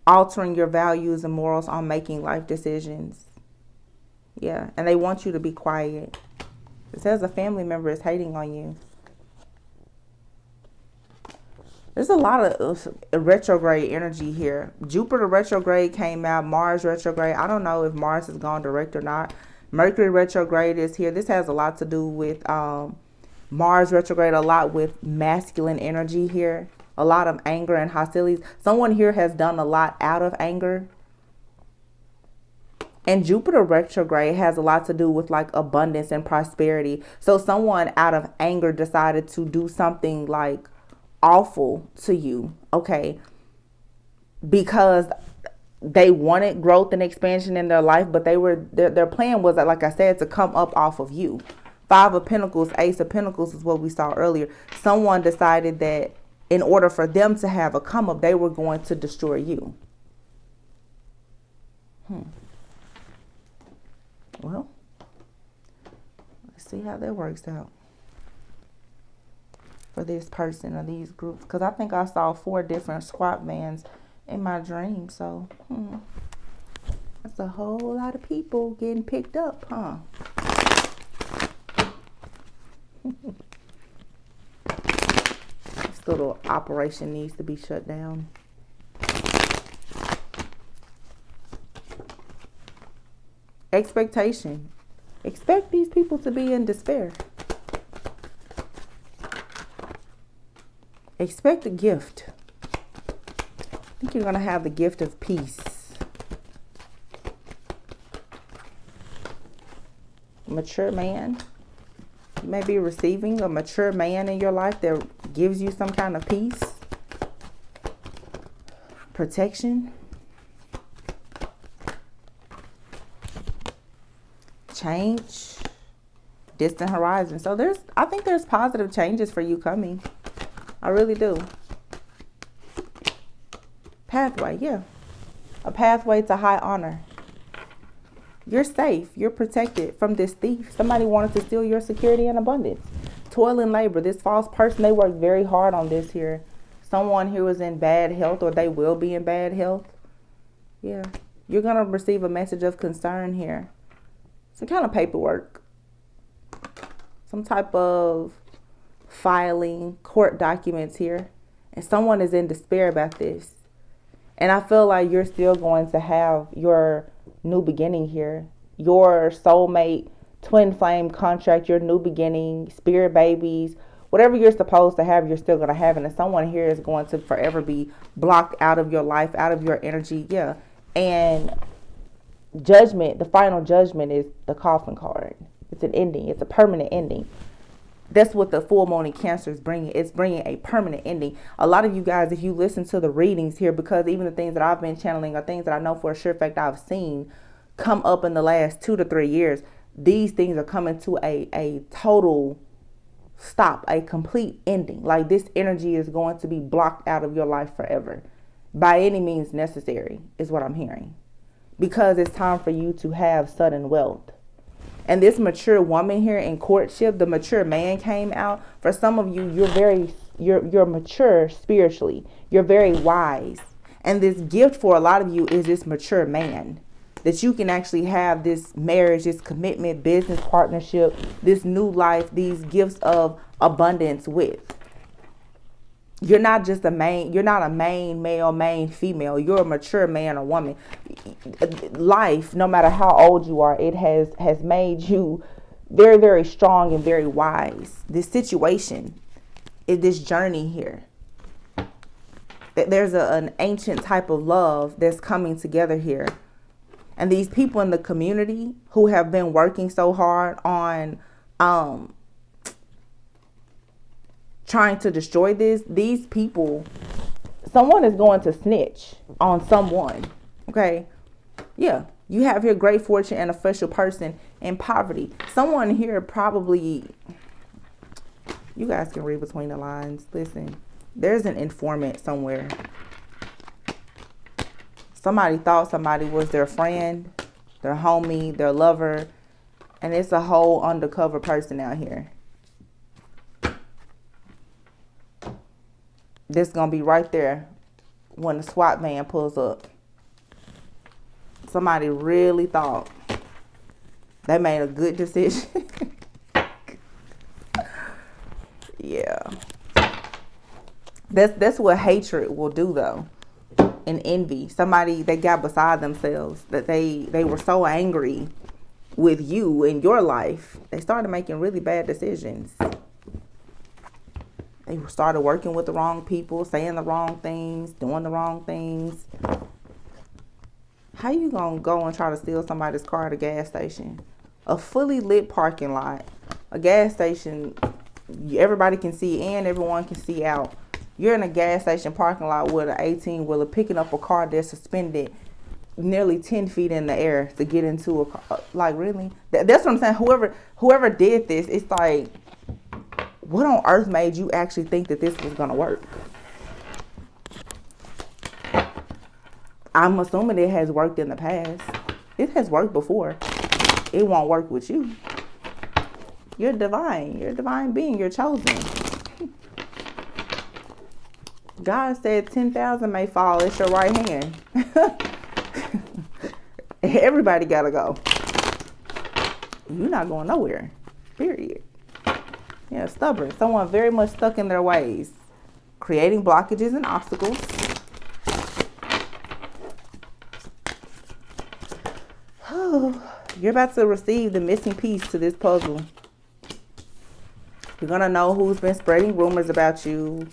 Altering your values and morals on making life decisions. Yeah, and they want you to be quiet. It says a family member is hating on you. There's a lot of retrograde energy here. Jupiter retrograde came out. Mars retrograde. I don't know if Mars has gone direct or not. Mercury retrograde is here. This has a lot to do with Mars retrograde, a lot with masculine energy here. A lot of anger and hostilities. Someone here has done a lot out of anger. And Jupiter retrograde has a lot to do with abundance and prosperity. So someone out of anger decided to do something awful to you, okay, because they wanted growth and expansion in their life, but their plan was, like I said, to come up off of you. 5 of Pentacles, Ace of Pentacles is what we saw earlier. Someone decided that in order for them to have a come up, they were going to destroy you. Well, let's see how that works out for this person or these groups, because I think I saw 4 different Swat vans in my dream. So that's a whole lot of people getting picked up, huh? This little operation needs to be shut down. Expectation. Expect these people to be in despair. Expect a gift. I think you're going to have the gift of peace. Mature man. You may be receiving a mature man in your life that gives you some kind of peace. Protection. Change. Distant horizon. So I think there's positive changes for you coming. I really do. Pathway, yeah. A pathway to high honor. You're safe. You're protected from this thief. Somebody wanted to steal your security and abundance. Toil and labor. This false person, they worked very hard on this here. Someone here was in bad health, or they will be in bad health. Yeah. You're going to receive a message of concern here. Some kind of paperwork. Some type of filing, court documents here. And someone is in despair about this. And I feel like you're still going to have your new beginning here. Your soulmate, twin flame contract, your new beginning, spirit babies, whatever you're supposed to have, you're still going to have. And someone here is going to forever be blocked out of your life, out of your energy. Yeah. And judgment, the final judgment is the coffin card. It's an ending. It's a permanent ending. That's what the full moon in Cancer is bringing. It's bringing a permanent ending. A lot of you guys, if you listen to the readings here, because even the things that I've been channeling are things that I know for a sure fact I've seen come up in the last 2 to 3 years. These things are coming to a total stop, a complete ending. Like this energy is going to be blocked out of your life forever. By any means necessary is what I'm hearing. Because it's time for you to have sudden wealth. And this mature woman here in courtship, the mature man came out. For some of you, you're mature spiritually. You're very wise. And this gift for a lot of you is this mature man. That you can actually have this marriage, this commitment, business partnership, this new life, these gifts of abundance with. You're not just you're not a main male, main female. You're a mature man or woman. Life, no matter how old you are, it has made you very, very strong and very wise. This situation is this journey here. There's an ancient type of love that's coming together here. And these people in the community who have been working so hard on trying to destroy these people, someone is going to snitch on someone. Okay. Yeah. You have here great fortune and official person in poverty. Someone here probably, you guys can read between the lines. Listen, there's an informant somewhere. Somebody thought somebody was their friend, their homie, their lover, and it's a whole undercover person out here. This is going to be right there when the SWAT van pulls up. Somebody really thought they made a good decision. Yeah. That's what hatred will do, though. And envy. Somebody, they got beside themselves. That they were so angry with you in your life. They started making really bad decisions. They started working with the wrong people, saying the wrong things, doing the wrong things. How you gonna go and try to steal somebody's car at a gas station? A fully lit parking lot. A gas station, everybody can see in, everyone can see out. You're in a gas station parking lot with an 18-wheeler picking up a car that's suspended nearly 10 feet in the air to get into a car. Like, really? That's what I'm saying. Whoever did this, it's like, what on earth made you actually think that this was going to work? I'm assuming it has worked in the past. It has worked before. It won't work with you. You're divine. You're a divine being. You're chosen. God said 10,000 may fall at your right hand. Everybody got to go. You're not going nowhere. Period. Yeah, stubborn. Someone very much stuck in their ways, creating blockages and obstacles. You're about to receive the missing piece to this puzzle. You're going to know who's been spreading rumors about you,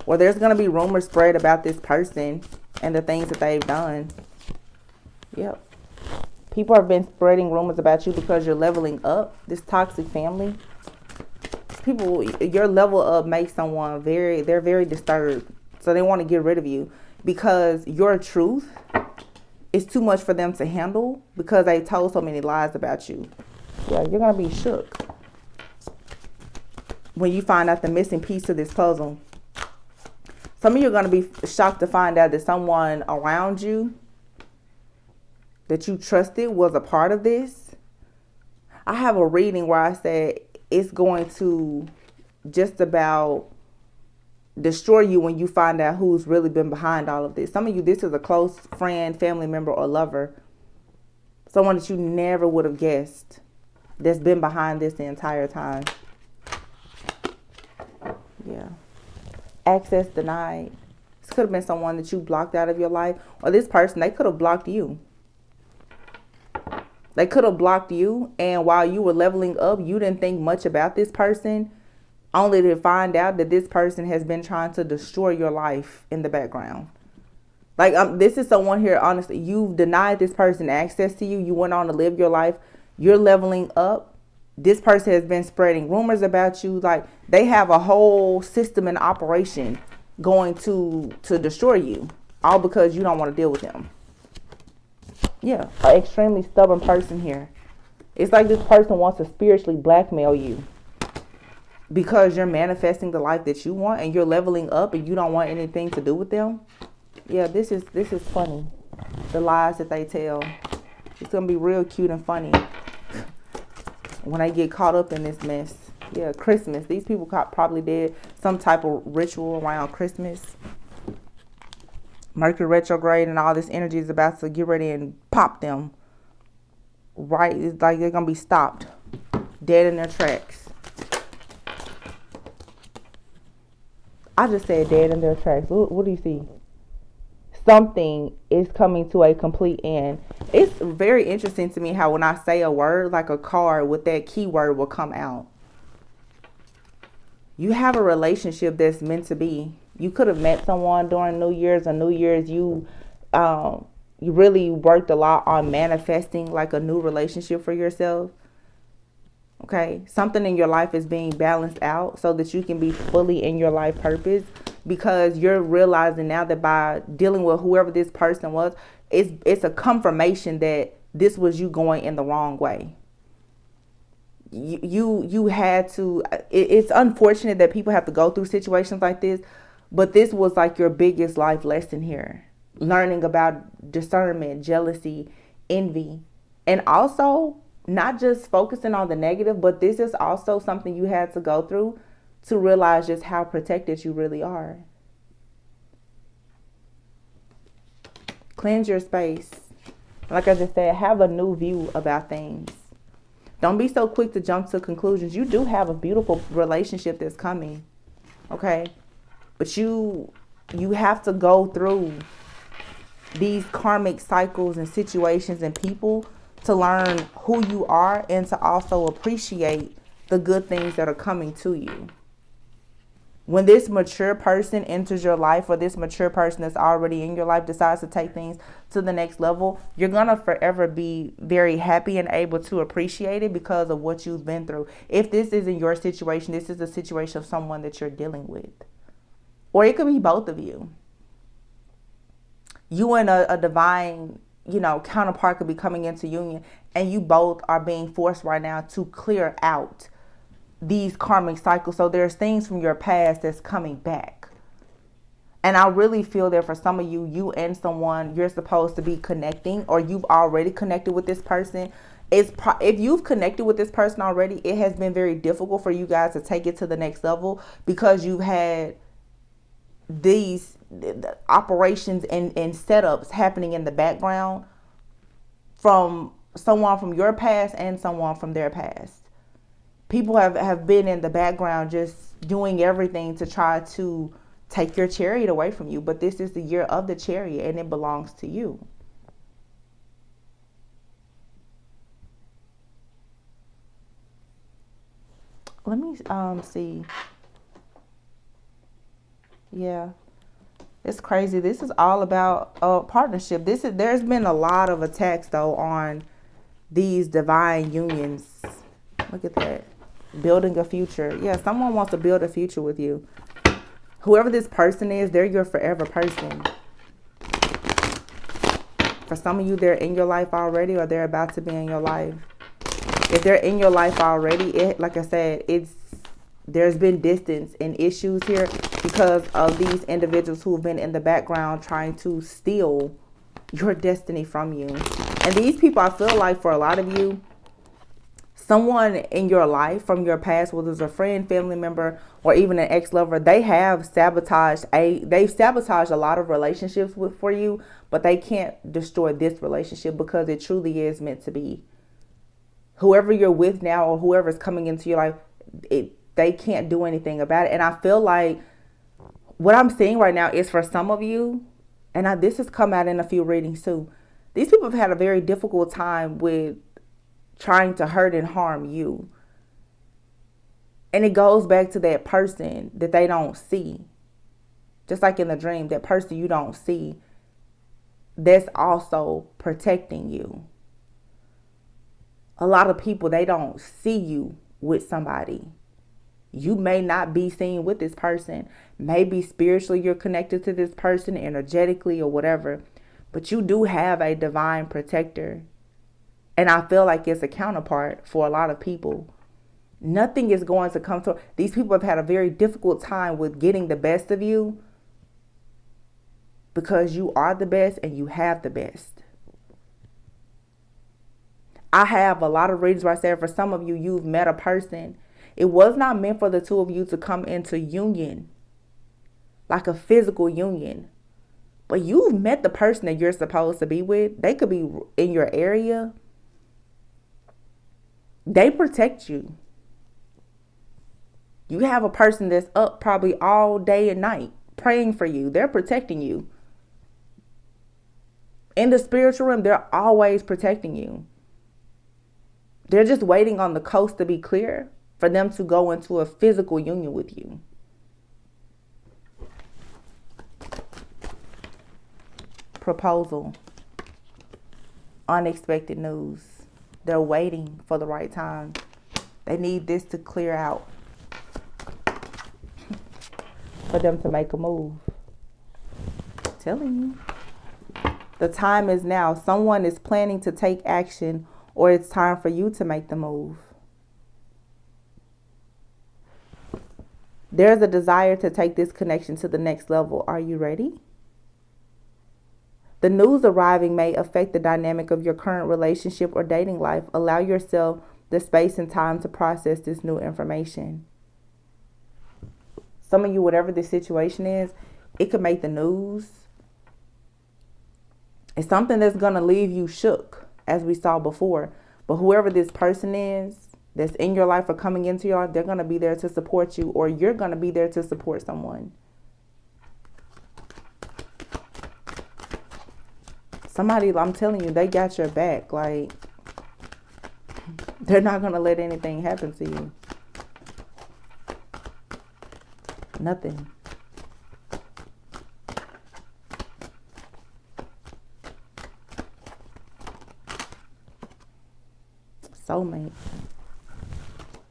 or there's going to be rumors spread about this person and the things that they've done. Yep. People have been spreading rumors about you because you're leveling up this toxic family. People, your level up makes someone they're very disturbed. So they want to get rid of you because your truth is too much for them to handle because they told so many lies about you. Yeah, you're going to be shook when you find out the missing piece to this puzzle. Some of you are going to be shocked to find out that someone around you that you trusted was a part of this. I have a reading where I said it's going to just about destroy you when you find out who's really been behind all of this. Some of you, this is a close friend, family member, or lover. Someone that you never would have guessed that's been behind this the entire time. Yeah. Access denied. This could have been someone that you blocked out of your life. Or this person, they could have blocked you. They could have blocked you, and while you were leveling up, you didn't think much about this person. only to find out that this person has been trying to destroy your life in the background. Like, this is someone here, honestly, you've denied this person access to you. You went on to live your life. You're leveling up. This person has been spreading rumors about you. Like, they have a whole system in operation going to destroy you, all because you don't want to deal with them. Yeah, an extremely stubborn person here. It's like this person wants to spiritually blackmail you because you're manifesting the life that you want and you're leveling up and you don't want anything to do with them. Yeah, this is funny. The lies that they tell. It's gonna be real cute and funny when I get caught up in this mess. Yeah, Christmas. These people probably did some type of ritual around Christmas. Mercury retrograde and all this energy is about to get ready and pop them. Right? It's like they're gonna be stopped. Dead in their tracks. I just said dead in their tracks. What do you see? Something is coming to a complete end. It's very interesting to me how when I say a word, like a card with that keyword will come out. You have a relationship that's meant to be. You could have met someone during New Year's or New Year's. You really worked a lot on manifesting like a new relationship for yourself. Okay, something in your life is being balanced out so that you can be fully in your life purpose, because you're realizing now that by dealing with whoever this person was, it's a confirmation that this was you going in the wrong way. You had to. It's unfortunate that people have to go through situations like this, but this was like your biggest life lesson here. Learning about discernment, jealousy, envy, and also not just focusing on the negative, but this is also something you had to go through to realize just how protected you really are. Cleanse your space. Like I just said, have a new view about things. Don't be so quick to jump to conclusions. You do have a beautiful relationship that's coming, okay? But you have to go through these karmic cycles and situations and people to learn who you are and to also appreciate the good things that are coming to you. When this mature person enters your life, or this mature person that's already in your life decides to take things to the next level, you're going to forever be very happy and able to appreciate it because of what you've been through. If this isn't your situation, this is a situation of someone that you're dealing with. Or it could be both of you. You and a divine, counterpart could be coming into union, and you both are being forced right now to clear out these karmic cycles. So there's things from your past that's coming back. And I really feel that for some of you and someone you're supposed to be connecting, or you've already connected with this person. If you've connected with this person already, it has been very difficult for you guys to take it to the next level because you've had these operations and setups happening in the background from someone from your past and someone from their past. People have been in the background just doing everything to try to take your chariot away from you. But this is the year of the chariot and it belongs to you. Let me see. Yeah. It's crazy. This is all about partnership. There's been a lot of attacks though on these divine unions. Look at that. Building a future. Yeah, someone wants to build a future with you. Whoever this person is, they're your forever person. For some of you, they're in your life already, or they're about to be in your life. If they're in your life already, like I said, there's been distance and issues here because of these individuals who have been in the background trying to steal your destiny from you. And these people, I feel like for a lot of you, someone in your life from your past, whether it's a friend, family member, or even an ex-lover, they've sabotaged a lot of relationships for you, but they can't destroy this relationship because it truly is meant to be. Whoever you're with now or whoever's coming into your life, they can't do anything about it. And I feel like what I'm seeing right now is for some of you, and this has come out in a few readings too, these people have had a very difficult time with trying to hurt and harm you. And it goes back to that person that they don't see. Just like in the dream, that person you don't see, that's also protecting you. A lot of people, they don't see you with somebody. You may not be seen with this person. Maybe spiritually you're connected to this person, energetically or whatever. But you do have a divine protector. And I feel like it's a counterpart for a lot of people. Nothing is going to come to... These people have had a very difficult time with getting the best of you, because you are the best and you have the best. I have a lot of readings where I said, for some of you, you've met a person. It was not meant for the two of you to come into union, like a physical union. But you've met the person that you're supposed to be with. They could be in your area. They protect you. You have a person that's up probably all day and night praying for you. They're protecting you. In the spiritual realm, they're always protecting you. They're just waiting on the coast to be clear for them to go into a physical union with you. Proposal. Unexpected news. They're waiting for the right time. They need this to clear out for them to make a move. I'm telling you. The time is now. Someone is planning to take action, or it's time for you to make the move. There's a desire to take this connection to the next level. Are you ready? The news arriving may affect the dynamic of your current relationship or dating life. Allow yourself the space and time to process this new information. Some of you, whatever the situation is, it could make the news. It's something that's going to leave you shook, as we saw before. But whoever this person is that's in your life or coming into your life, they're going to be there to support you, or you're going to be there to support someone. Somebody, I'm telling you, they got your back. Like, they're not going to let anything happen to you. Nothing. Soulmate.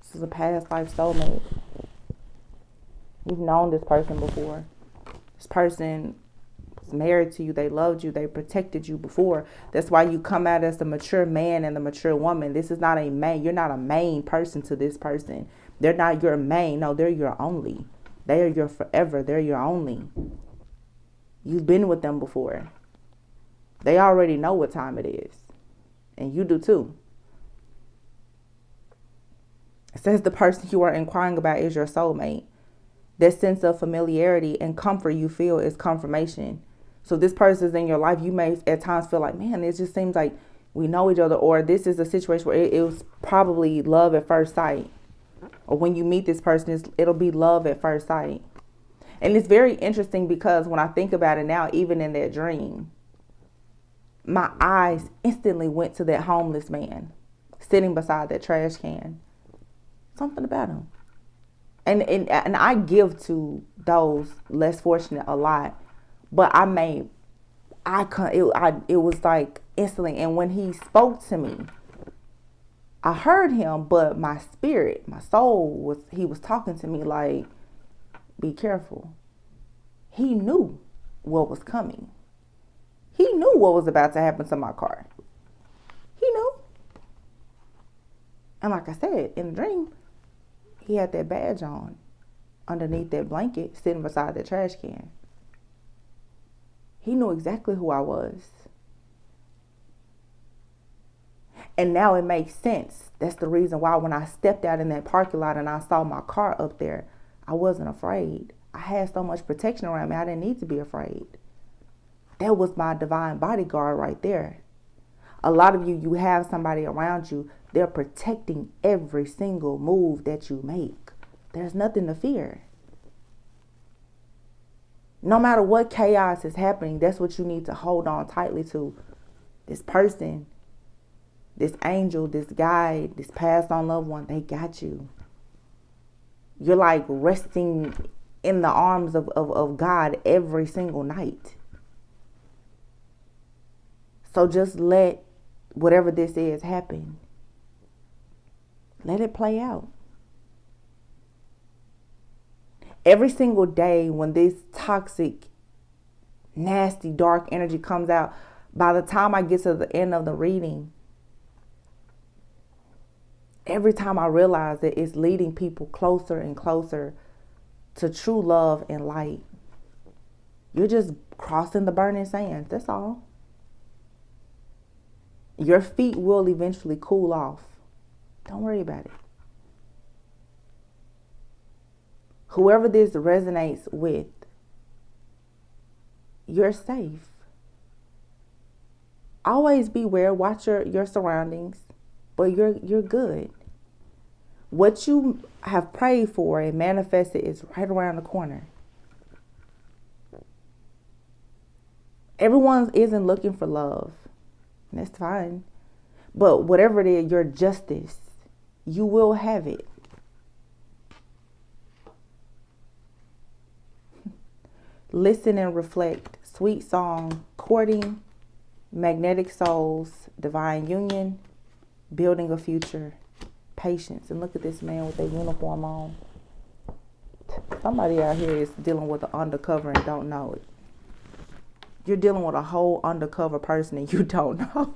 This is a past life soulmate. You've known this person before. This person was married to you. They loved you. They protected you before. That's why you come out as the mature man and the mature woman. This is not a main. You're not a main person to this person. They're not your main. No, they're your only. They are your forever. They're your only. You've been with them before. They already know what time it is. And you do too. It says the person you are inquiring about is your soulmate. That sense of familiarity and comfort you feel is confirmation. So this person is in your life. You may at times feel like, man, it just seems like we know each other. Or this is a situation where it was probably love at first sight. Or when you meet this person, it'll be love at first sight. And it's very interesting because when I think about it now, even in that dream, my eyes instantly went to that homeless man sitting beside that trash can. Something about him. And I give to those less fortunate a lot. But it was like instantly. And when he spoke to me, I heard him, but my spirit, my soul, he was talking to me like, be careful. He knew what was coming. He knew what was about to happen to my car. He knew. And like I said, in the dream, he had that badge on underneath that blanket sitting beside the trash can. He knew exactly who I was. And now it makes sense. That's the reason why when I stepped out in that parking lot and I saw my car up there, I wasn't afraid. I had so much protection around me, I didn't need to be afraid. That was my divine bodyguard right there. A lot of you have somebody around you. They're protecting every single move that you make. There's nothing to fear. No matter what chaos is happening, that's what you need to hold on tightly to. This person, this angel, this guide, this passed on loved one, they got you. You're like resting in the arms of God every single night. So just let whatever this is happen. Let it play out. Every single day when this toxic, nasty, dark energy comes out, by the time I get to the end of the reading, every time I realize that it's leading people closer and closer to true love and light. You're just crossing the burning sands. That's all. Your feet will eventually cool off. Don't worry about it. Whoever this resonates with, you're safe. Always beware. Watch your surroundings, but you're good. What you have prayed for and manifested is right around the corner. Everyone isn't looking for love. That's fine. But whatever it is, your justice, you will have it. Listen and reflect. Sweet song, courting, magnetic souls, divine union, building a future, patience. And look at this man with a uniform on. Somebody out here is dealing with an undercover and don't know it. You're dealing with a whole undercover person and you don't know.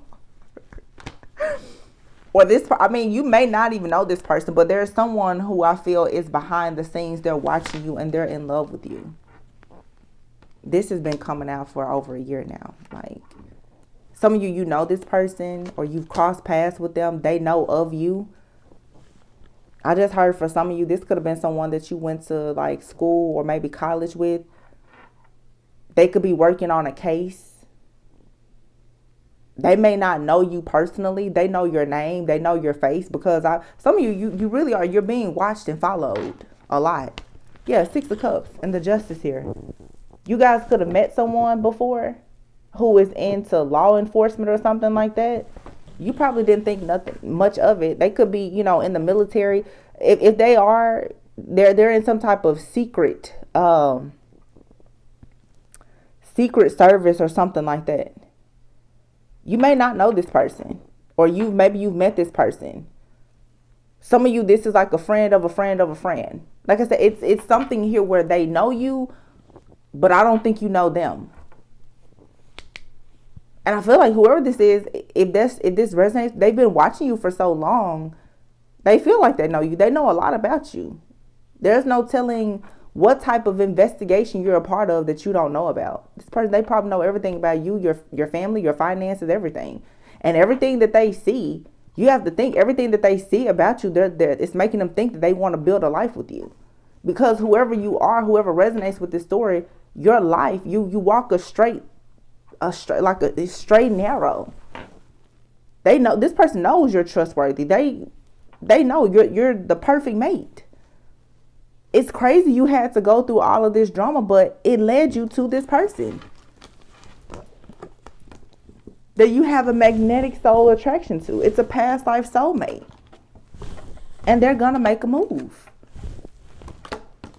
Or you may not even know this person, but there's someone who I feel is behind the scenes. They're watching you and they're in love with you. This has been coming out for over a year now. Like, some of you know this person or you've crossed paths with them. They know of you. I just heard for some of you, this could have been someone that you went to like school or maybe college with. They could be working on a case. They may not know you personally. They know your name. They know your face because some of you really are. You're being watched and followed a lot. Yeah, 6 of Cups and the Justice here. You guys could have met someone before who is into law enforcement or something like that. You probably didn't think nothing much of it. They could be, in the military. If they are, they're in some type of secret service or something like that. You may not know this person, or maybe you've met this person. Some of you, this is like a friend of a friend of a friend. Like I said, it's something here where they know you, but I don't think you know them. And I feel like whoever this is, if this resonates, they've been watching you for so long. They feel like they know you. They know a lot about you. There's no telling what type of investigation you're a part of that you don't know about. This person, they probably know everything about you, your family, your finances, everything. And everything that they see, you have to think everything that they see about you, it's making them think that they want to build a life with you. Because whoever you are, whoever resonates with this story, your life, you walk a straight narrow. They know, this person knows you're trustworthy. They know you're the perfect mate. It's crazy you had to go through all of this drama, but it led you to this person that you have a magnetic soul attraction to. It's a past life soulmate. And they're going to make a move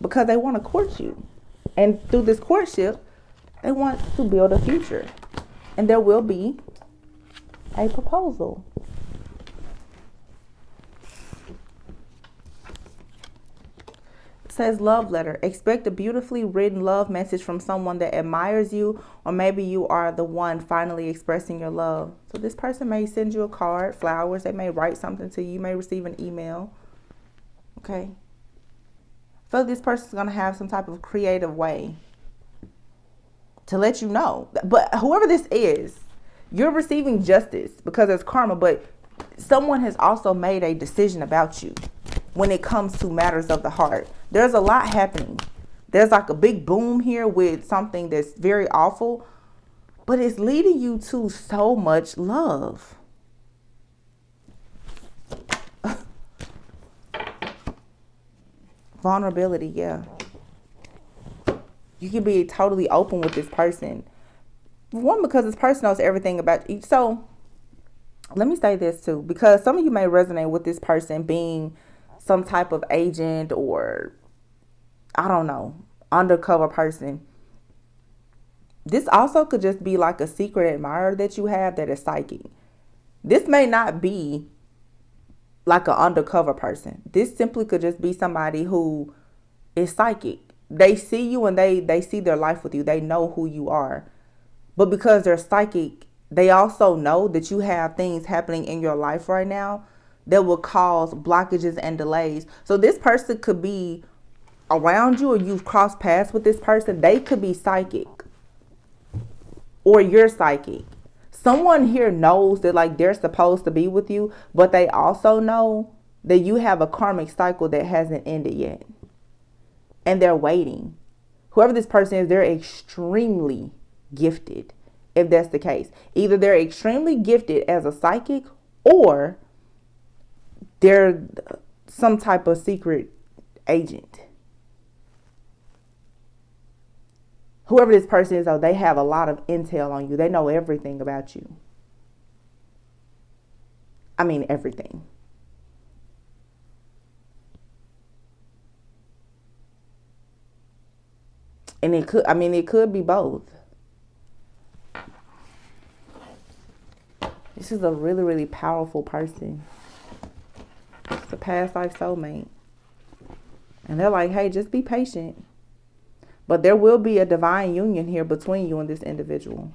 because they want to court you. And through this courtship, they want to build a future. And there will be a proposal. It says love letter. Expect a beautifully written love message from someone that admires you, or maybe you are the one finally expressing your love. So this person may send you a card, flowers. They may write something to you. You may receive an email. Okay. I feel like this person's going to have some type of creative way to let you know. But whoever this is, you're receiving justice because it's karma, but someone has also made a decision about you when it comes to matters of the heart. There's a lot happening. There's like a big boom here with something that's very awful, but it's leading you to so much love. Vulnerability, yeah. You can be totally open with this person. One, because this person knows everything about you. So let me say this too, because some of you may resonate with this person being some type of agent or, I don't know, undercover person. This also could just be like a secret admirer that you have that is psychic. This may not be like an undercover person. This simply could just be somebody who is psychic. They see you and they see their life with you. They know who you are. But because they're psychic, they also know that you have things happening in your life right now that will cause blockages and delays. So this person could be around you, or you've crossed paths with this person. They could be psychic, or you're psychic. Someone here knows that like they're supposed to be with you, but they also know that you have a karmic cycle that hasn't ended yet. And they're waiting. Whoever this person is, they're extremely gifted. If that's the case, either they're extremely gifted as a psychic, or they're some type of secret agent. Whoever this person is, though, they have a lot of intel on you. They know everything about you. I mean, everything. And it could be both. This is a really, really powerful person. It's a past life soulmate. And they're like, hey, just be patient. But there will be a divine union here between you and this individual.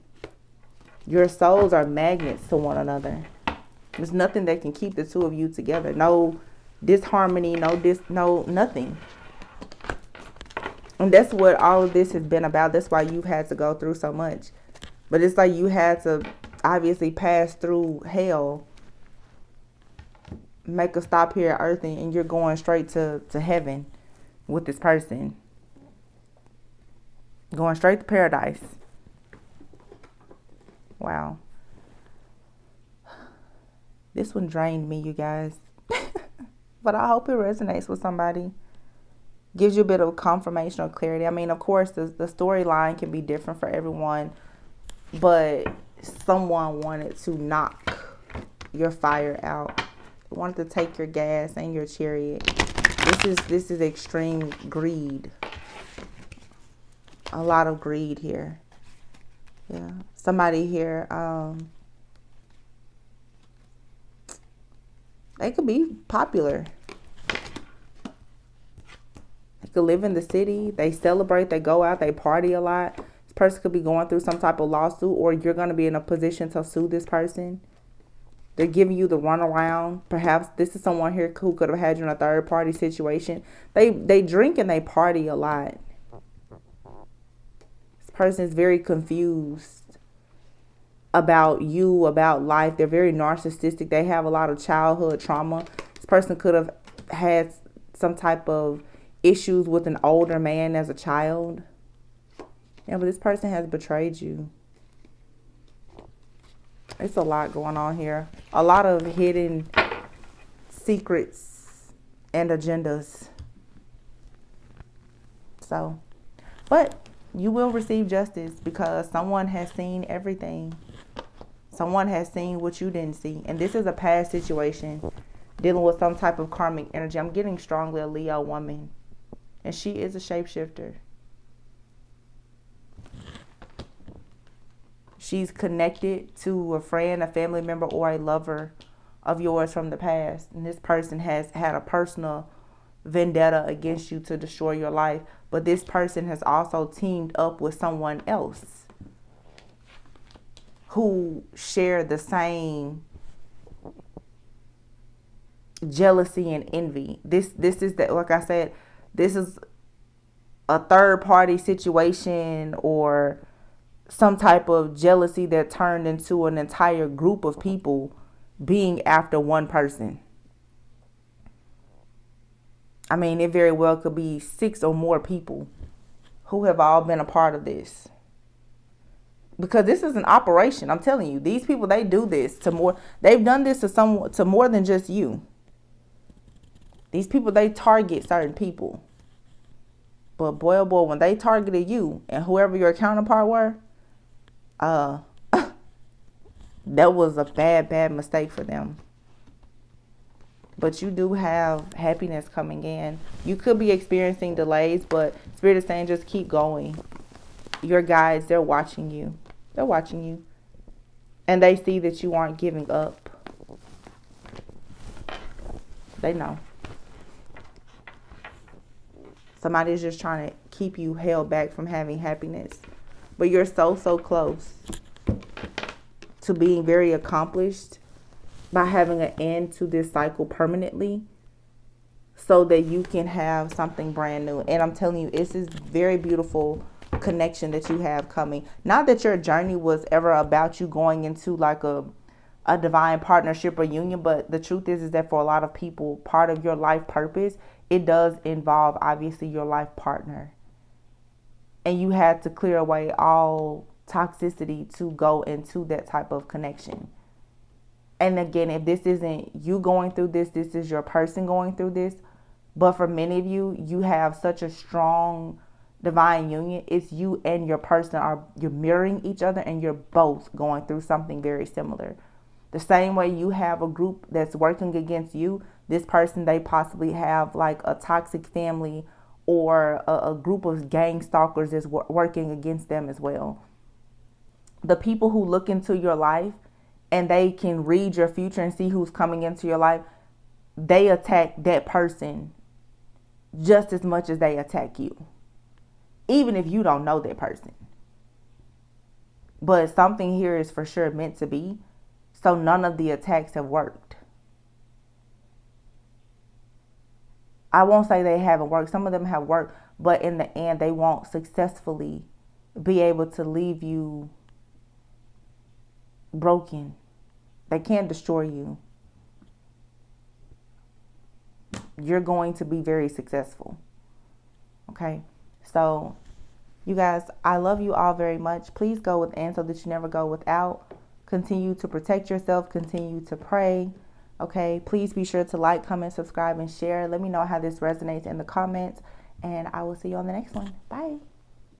Your souls are magnets to one another. There's nothing that can keep the two of you together. No disharmony, no nothing. And that's what all of this has been about. That's why you've had to go through so much. But it's like you had to obviously pass through hell, make a stop here at earth, and you're going straight to heaven with this person. Going straight to paradise. Wow. This one drained me, you guys. But I hope it resonates with somebody. Gives you a bit of confirmation or clarity. I mean, of course, the storyline can be different for everyone. But someone wanted to knock your fire out. They wanted to take your gas and your chariot. This is extreme greed. A lot of greed here. Yeah. Somebody here, they could be popular. They could live in the city. They celebrate. They go out. They party a lot. This person could be going through some type of lawsuit, or you're going to be in a position to sue this person. They're giving you the runaround. Perhaps this is someone here who could have had you in a third party situation. They drink and they party a lot. Person is very confused about you, about life. They're very narcissistic. They have a lot of childhood trauma. This person could have had some type of issues with an older man as a child. Yeah, but this person has betrayed you. It's a lot going on here. A lot of hidden secrets and agendas. So, but you will receive justice because someone has seen everything. Someone has seen what you didn't see. And this is a past situation dealing with some type of karmic energy. I'm getting strongly a Leo woman. And she is a shapeshifter. She's connected to a friend, a family member, or a lover of yours from the past. And this person has had a personal vendetta against you to destroy your life. But this person has also teamed up with someone else who share the same jealousy and envy. This is that, like I said, this is a third party situation or some type of jealousy that turned into an entire group of people being after one person. I mean, it very well could be 6 or more people who have all been a part of this. Because this is an operation. I'm telling you, these people, they do this to more. They've done this to more than just you. These people, they target certain people. But boy, oh boy, when they targeted you and whoever your counterpart were, that was a bad mistake for them. But you do have happiness coming in. You could be experiencing delays, but Spirit is saying just keep going. Your guides, they're watching you. They're watching you. And they see that you aren't giving up. They know. Somebody's just trying to keep you held back from having happiness. But you're so close to being very accomplished by having an end to this cycle permanently so that you can have something brand new. And I'm telling you, it's this very beautiful connection that you have coming. Not that your journey was ever about you going into like a divine partnership or union, but the truth is that for a lot of people, part of your life purpose, it does involve obviously your life partner. And you had to clear away all toxicity to go into that type of connection. And again, if this isn't you going through this, this is your person going through this. But for many of you, you have such a strong divine union. It's you and your person you're mirroring each other, and you're both going through something very similar. The same way you have a group that's working against you, this person, they possibly have like a toxic family or a group of gangstalkers is working against them as well. The people who look into your life and they can read your future and see who's coming into your life, they attack that person just as much as they attack you, even if you don't know that person. But something here is for sure meant to be, so none of the attacks have worked. I won't say they haven't worked. Some of them have worked, but in the end, they won't successfully be able to leave you broken. They can't destroy you. You're going to be very successful. Okay? So, you guys, I love you all very much. Please go within so that you never go without. Continue to protect yourself. Continue to pray. Okay? Please be sure to like, comment, subscribe, and share. Let me know how this resonates in the comments. And I will see you on the next one. Bye.